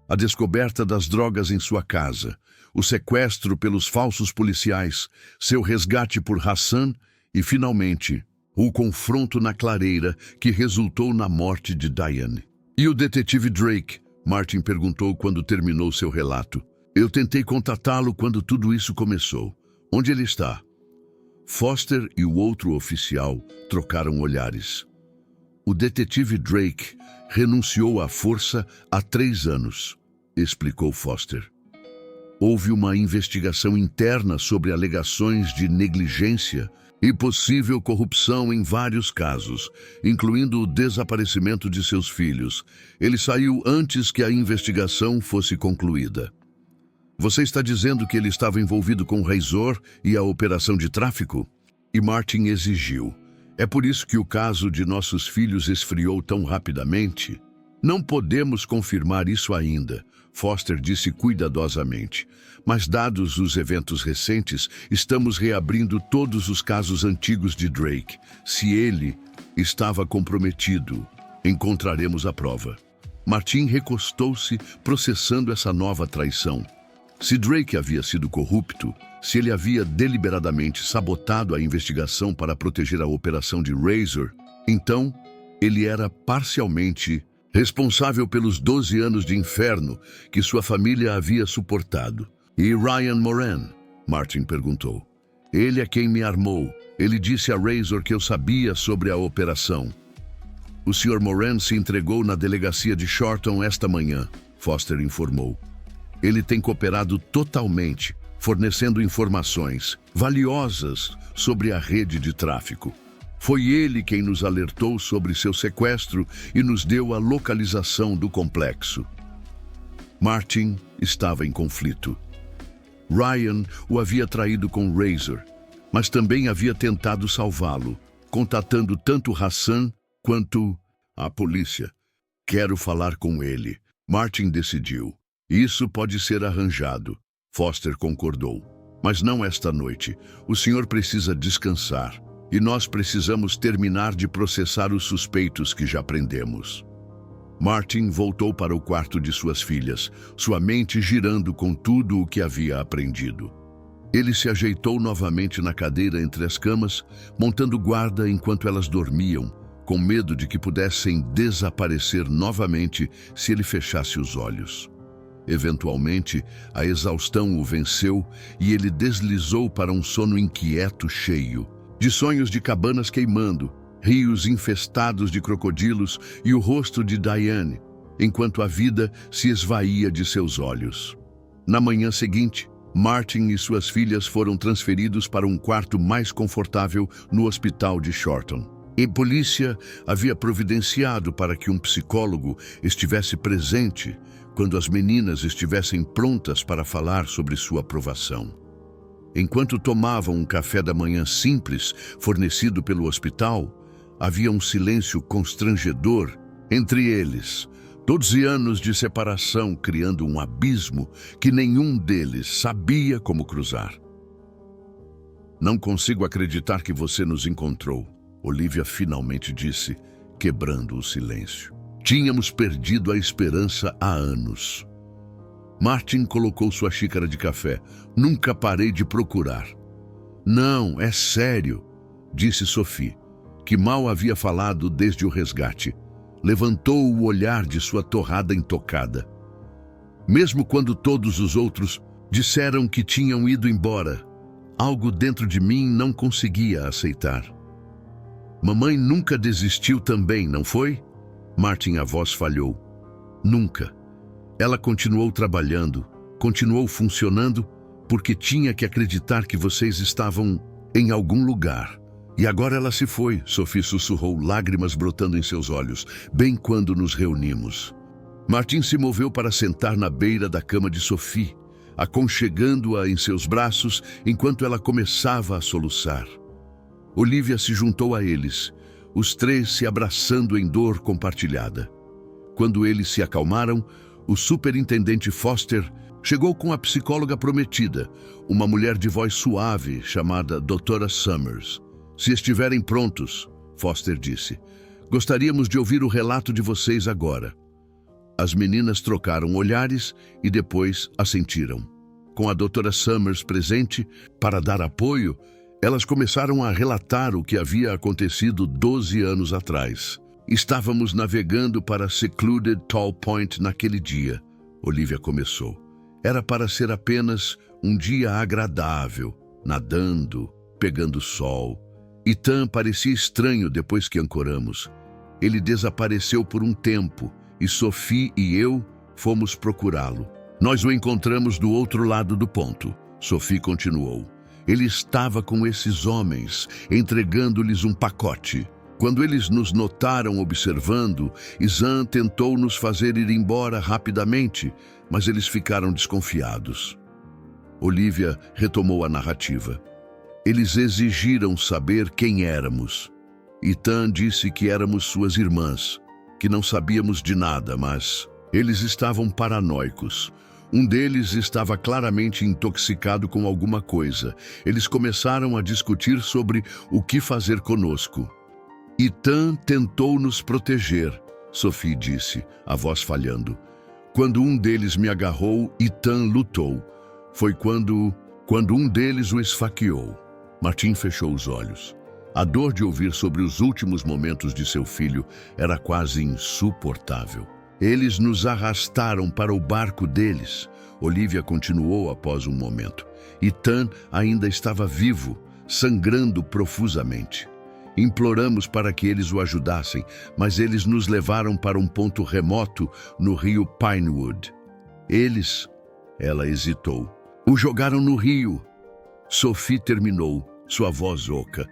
a descoberta das drogas em sua casa, o sequestro pelos falsos policiais, seu resgate por Hassan e, finalmente, o confronto na clareira que resultou na morte de Diane. E o detetive Drake? Martin perguntou quando terminou seu relato. Eu tentei contatá-lo quando tudo isso começou. Onde ele está? Foster e o outro oficial trocaram olhares. O detetive Drake renunciou à força há 3 anos, explicou Foster. houve uma investigação interna sobre alegações de negligência e possível corrupção em vários casos, incluindo o desaparecimento de seus filhos. Ele saiu antes que a investigação fosse concluída. Você está dizendo que ele estava envolvido com Razor e a operação de tráfico? E Martin exigiu. É por isso que o caso de nossos filhos esfriou tão rapidamente? Não podemos confirmar isso ainda, Foster disse cuidadosamente. Mas dados os eventos recentes, estamos reabrindo todos os casos antigos de Drake. Se ele estava comprometido, encontraremos a prova. Martin recostou-se, processando essa nova traição. Se Drake havia sido corrupto, se ele havia deliberadamente sabotado a investigação para proteger a operação de Razor, então ele era parcialmente responsável pelos 12 anos de inferno que sua família havia suportado. E Ryan Moran? Martin perguntou. Ele é quem me armou. Ele disse a Razor que eu sabia sobre a operação. O Sr. Moran se entregou na delegacia de Shorton esta manhã, Foster informou. Ele tem cooperado totalmente, fornecendo informações valiosas sobre a rede de tráfico. Foi ele quem nos alertou sobre seu sequestro e nos deu a localização do complexo. Martin estava em conflito. Ryan o havia traído com Razor, mas também havia tentado salvá-lo, contatando tanto Hassan quanto a polícia. Quero falar com ele. Martin decidiu. Isso pode ser arranjado. Foster concordou. Mas não esta noite. O senhor precisa descansar. E nós precisamos terminar de processar os suspeitos que já prendemos. Martin voltou para o quarto de suas filhas, sua mente girando com tudo o que havia aprendido. Ele se ajeitou novamente na cadeira entre as camas, montando guarda enquanto elas dormiam, com medo de que pudessem desaparecer novamente se ele fechasse os olhos. Eventualmente, a exaustão o venceu e ele deslizou para um sono inquieto cheio de sonhos de cabanas queimando, rios infestados de crocodilos e o rosto de Diane, enquanto a vida se esvaía de seus olhos. Na manhã seguinte, Martin e suas filhas foram transferidos para um quarto mais confortável no hospital de Shorton. A polícia havia providenciado para que um psicólogo estivesse presente quando as meninas estivessem prontas para falar sobre sua aprovação. Enquanto tomavam um café da manhã simples fornecido pelo hospital, havia um silêncio constrangedor entre eles. 12 anos de separação criando um abismo que nenhum deles sabia como cruzar. Não consigo acreditar que você nos encontrou, Olivia finalmente disse, quebrando o silêncio. Tínhamos perdido a esperança há anos. Martin colocou sua xícara de café. Nunca parei de procurar. Não, é sério, disse Sophie, que mal havia falado desde o resgate. Levantou o olhar de sua torrada intocada. Mesmo quando todos os outros disseram que tinham ido embora, algo dentro de mim não conseguia aceitar. Mamãe nunca desistiu também, não foi? Martin, a voz falhou. Nunca. Ela continuou trabalhando, continuou funcionando, porque tinha que acreditar que vocês estavam em algum lugar. E agora ela se foi, Sophie sussurrou, lágrimas brotando em seus olhos, bem quando nos reunimos. Martin se moveu para sentar na beira da cama de Sophie, aconchegando-a em seus braços enquanto ela começava a soluçar. Olivia se juntou a eles, os três se abraçando em dor compartilhada. Quando eles se acalmaram, o superintendente Foster chegou com a psicóloga prometida, uma mulher de voz suave chamada Dra. Summers. Se estiverem prontos, Foster disse, gostaríamos de ouvir o relato de vocês agora. As meninas trocaram olhares e depois assentiram. Com a Dra. Summers presente para dar apoio, elas começaram a relatar o que havia acontecido 12 anos atrás. Estávamos navegando para Secluded Tall Point naquele dia, Olivia começou. Era para ser apenas um dia agradável, nadando, pegando sol. Ethan parecia estranho depois que ancoramos. Ele desapareceu por um tempo e Sophie e eu fomos procurá-lo. Nós o encontramos do outro lado do ponto, Sophie continuou. Ele estava com esses homens, entregando-lhes um pacote. Quando eles nos notaram observando, Izan tentou nos fazer ir embora rapidamente, mas eles ficaram desconfiados. Olivia retomou a narrativa. Eles exigiram saber quem éramos. Ethan disse que éramos suas irmãs, que não sabíamos de nada, mas eles estavam paranoicos. Um deles estava claramente intoxicado com alguma coisa. Eles começaram a discutir sobre o que fazer conosco. Ethan tentou nos proteger, Sophie disse, a voz falhando. Quando um deles me agarrou, Ethan lutou. Foi quando um deles o esfaqueou. Martin fechou os olhos. A dor de ouvir sobre os últimos momentos de seu filho era quase insuportável. Eles nos arrastaram para o barco deles. Olivia continuou após um momento. Ethan ainda estava vivo, sangrando profusamente. Imploramos para que eles o ajudassem, mas eles nos levaram para um ponto remoto no rio Pinewood. Ela hesitou. O jogaram no rio. Sophie terminou, sua voz oca.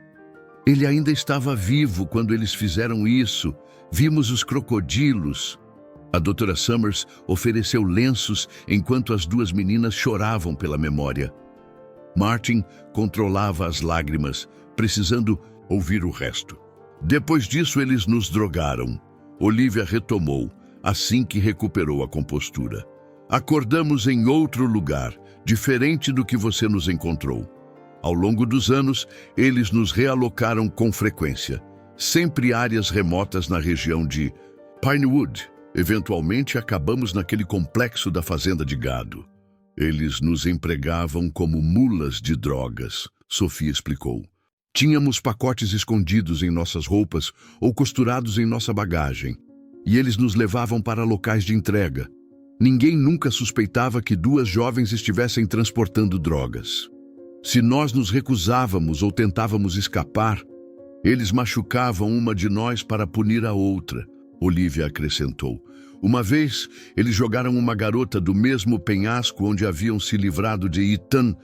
Ele ainda estava vivo quando eles fizeram isso. Vimos os crocodilos. A doutora Summers ofereceu lenços enquanto as duas meninas choravam pela memória. Martin controlava as lágrimas, precisando ouvir o resto. Depois disso, eles nos drogaram. Olivia retomou, assim que recuperou a compostura. Acordamos em outro lugar, diferente do que você nos encontrou. Ao longo dos anos, eles nos realocaram com frequência, sempre áreas remotas na região de Pinewood. Eventualmente, acabamos naquele complexo da fazenda de gado. Eles nos empregavam como mulas de drogas, Sophie explicou. Tínhamos pacotes escondidos em nossas roupas ou costurados em nossa bagagem, e eles nos levavam para locais de entrega. Ninguém nunca suspeitava que duas jovens estivessem transportando drogas. Se nós nos recusávamos ou tentávamos escapar, eles machucavam uma de nós para punir a outra, Olivia acrescentou. Uma vez, eles jogaram uma garota do mesmo penhasco onde haviam se livrado de Ethan,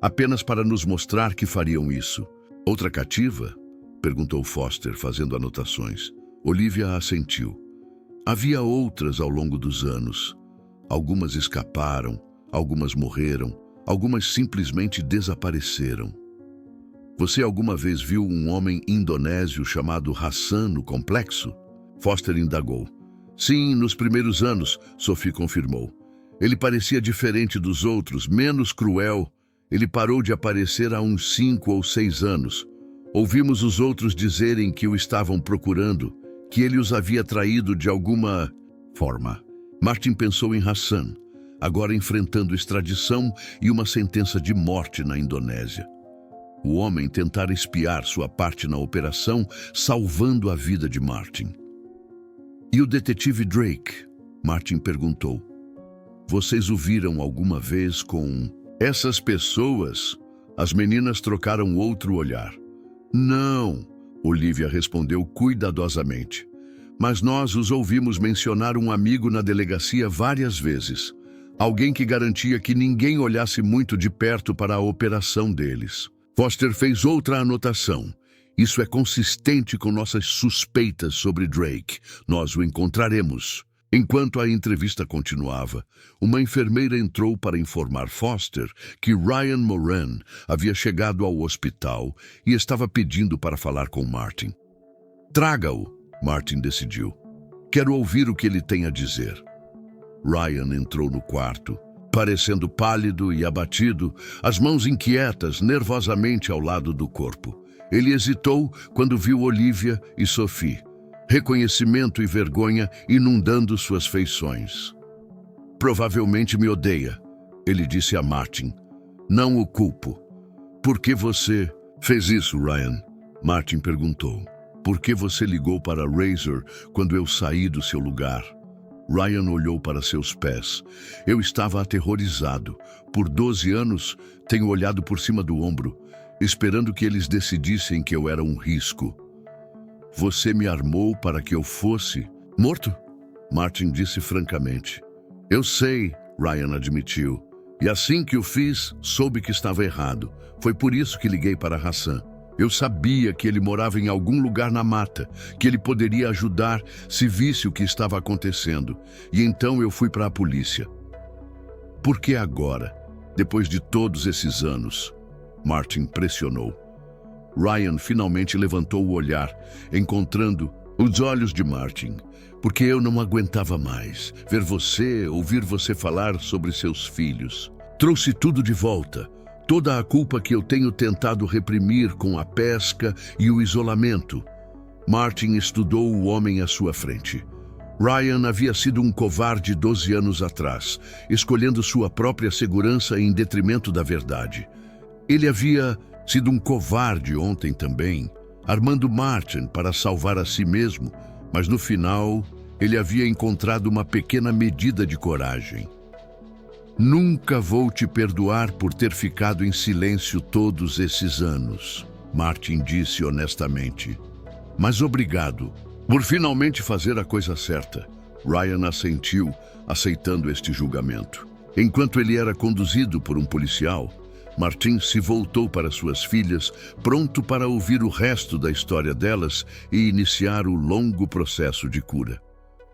apenas para nos mostrar que fariam isso. Outra cativa? Perguntou Foster, fazendo anotações. Olivia assentiu. Havia outras ao longo dos anos. Algumas escaparam, algumas morreram, algumas simplesmente desapareceram. Você alguma vez viu um homem indonésio chamado Hassan no complexo? Foster indagou. Sim, nos primeiros anos, Sophie confirmou. Ele parecia diferente dos outros, menos cruel. Ele parou de aparecer há uns 5 ou 6 anos. Ouvimos os outros dizerem que o estavam procurando, que ele os havia traído de alguma forma. Martin pensou em Hassan, agora enfrentando extradição e uma sentença de morte na Indonésia. O homem tentara espiar sua parte na operação, salvando a vida de Martin. E o detetive Drake? Martin perguntou. Vocês o viram alguma vez com essas pessoas? As meninas trocaram outro olhar. Não, Olivia respondeu cuidadosamente. Mas nós os ouvimos mencionar um amigo na delegacia várias vezes. Alguém que garantia que ninguém olhasse muito de perto para a operação deles. Foster fez outra anotação. Isso é consistente com nossas suspeitas sobre Drake. Nós o encontraremos. Enquanto a entrevista continuava, uma enfermeira entrou para informar Foster que Ryan Moran havia chegado ao hospital e estava pedindo para falar com Martin. Traga-o, Martin decidiu. Quero ouvir o que ele tem a dizer. Ryan entrou no quarto, parecendo pálido e abatido, as mãos inquietas nervosamente ao lado do corpo. Ele hesitou quando viu Olivia e Sophie. Reconhecimento e vergonha inundando suas feições. Provavelmente me odeia, ele disse a Martin. Não o culpo. Por que você fez isso, Ryan? Martin perguntou. Por que você ligou para Razor quando eu saí do seu lugar? Ryan olhou para seus pés. Eu estava aterrorizado. Por 12 anos, tenho olhado por cima do ombro, esperando que eles decidissem que eu era um risco. Você me armou para que eu fosse morto? Martin disse francamente. Eu sei, Ryan admitiu. E assim que o fiz, soube que estava errado. Foi por isso que liguei para Hassan. Eu sabia que ele morava em algum lugar na mata, que ele poderia ajudar se visse o que estava acontecendo. E então eu fui para a polícia. Por que agora, depois de todos esses anos? Martin pressionou. Ryan finalmente levantou o olhar, encontrando os olhos de Martin. Porque eu não aguentava mais ver você, ouvir você falar sobre seus filhos. Trouxe tudo de volta. Toda a culpa que eu tenho tentado reprimir com a pesca e o isolamento. Martin estudou o homem à sua frente. Ryan havia sido um covarde 12 anos atrás, escolhendo sua própria segurança em detrimento da verdade. Ele havia sido um covarde ontem também, armando Martin para salvar a si mesmo, mas no final ele havia encontrado uma pequena medida de coragem. Nunca vou te perdoar por ter ficado em silêncio todos esses anos, Martin disse honestamente. Mas obrigado por finalmente fazer a coisa certa. Ryan assentiu, aceitando este julgamento. Enquanto ele era conduzido por um policial, Martin se voltou para suas filhas, pronto para ouvir o resto da história delas e iniciar o longo processo de cura.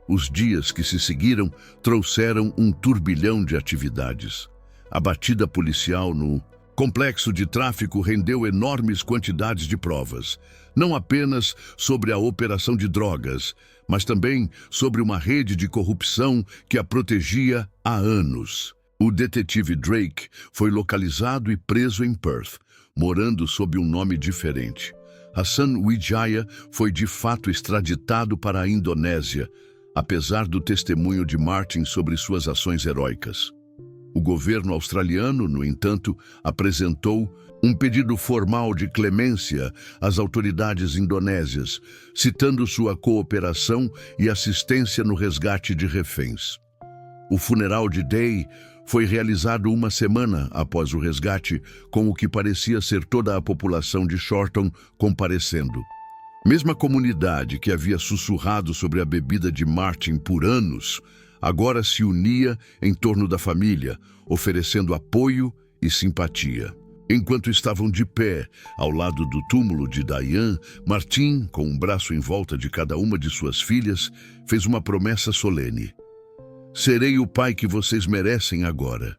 Os dias que se seguiram trouxeram um turbilhão de atividades. A batida policial no complexo de tráfico rendeu enormes quantidades de provas, não apenas sobre a operação de drogas, mas também sobre uma rede de corrupção que a protegia há anos. O detetive Drake foi localizado e preso em Perth, morando sob um nome diferente. Hassan Wijaya foi de fato extraditado para a Indonésia, apesar do testemunho de Martin sobre suas ações heróicas. O governo australiano, no entanto, apresentou um pedido formal de clemência às autoridades indonésias, citando sua cooperação e assistência no resgate de reféns. O funeral de Day foi realizado uma semana após o resgate, com o que parecia ser toda a população de Shorton comparecendo. Mesmo a comunidade que havia sussurrado sobre a bebida de Martin por anos, agora se unia em torno da família, oferecendo apoio e simpatia. Enquanto estavam de pé ao lado do túmulo de Diane, Martin, com um braço em volta de cada uma de suas filhas, fez uma promessa solene. Serei o pai que vocês merecem agora.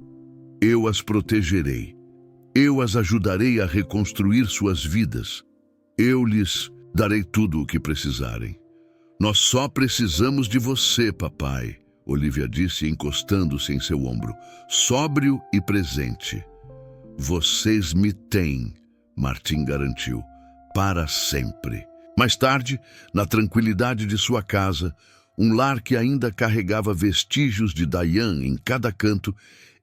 Eu as protegerei. Eu as ajudarei a reconstruir suas vidas. Eu lhes darei tudo o que precisarem. Nós só precisamos de você, papai, Olivia disse, encostando-se em seu ombro, sóbrio e presente. Vocês me têm, Martin garantiu, para sempre. Mais tarde, na tranquilidade de sua casa, um lar que ainda carregava vestígios de Diane em cada canto,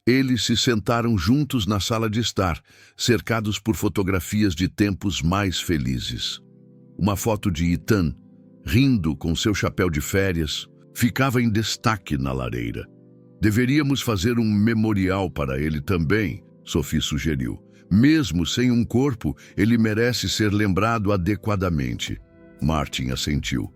eles se sentaram juntos na sala de estar, cercados por fotografias de tempos mais felizes. Uma foto de Ethan, rindo com seu chapéu de férias, ficava em destaque na lareira. Deveríamos fazer um memorial para ele também, Sophie sugeriu. Mesmo sem um corpo, ele merece ser lembrado adequadamente. Martin assentiu.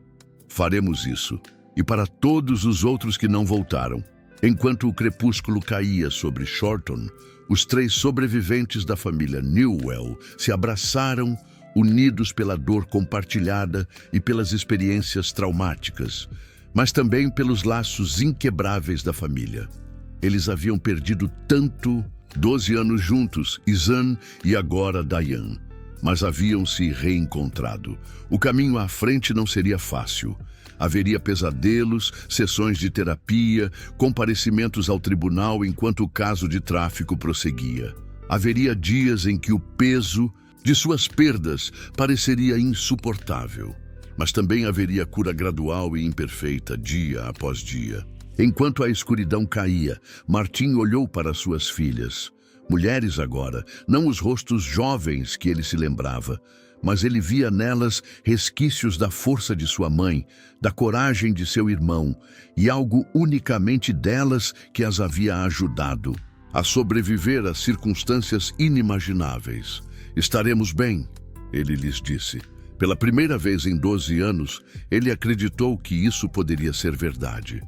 Faremos isso. E para todos os outros que não voltaram. Enquanto o crepúsculo caía sobre Shorton, os 3 sobreviventes da família Newell se abraçaram, unidos pela dor compartilhada e pelas experiências traumáticas, mas também pelos laços inquebráveis da família. Eles haviam perdido tanto, 12 anos juntos, Izan e agora Diane, mas haviam se reencontrado. O caminho à frente não seria fácil. Haveria pesadelos, sessões de terapia, comparecimentos ao tribunal enquanto o caso de tráfico prosseguia. Haveria dias em que o peso de suas perdas pareceria insuportável, mas também haveria cura gradual e imperfeita, dia após dia. Enquanto a escuridão caía, Martin olhou para suas filhas. Mulheres agora, não os rostos jovens que ele se lembrava, mas ele via nelas resquícios da força de sua mãe, da coragem de seu irmão e algo unicamente delas que as havia ajudado a sobreviver a circunstâncias inimagináveis. Estaremos bem, ele lhes disse. Pela primeira vez em 12 anos, ele acreditou que isso poderia ser verdade.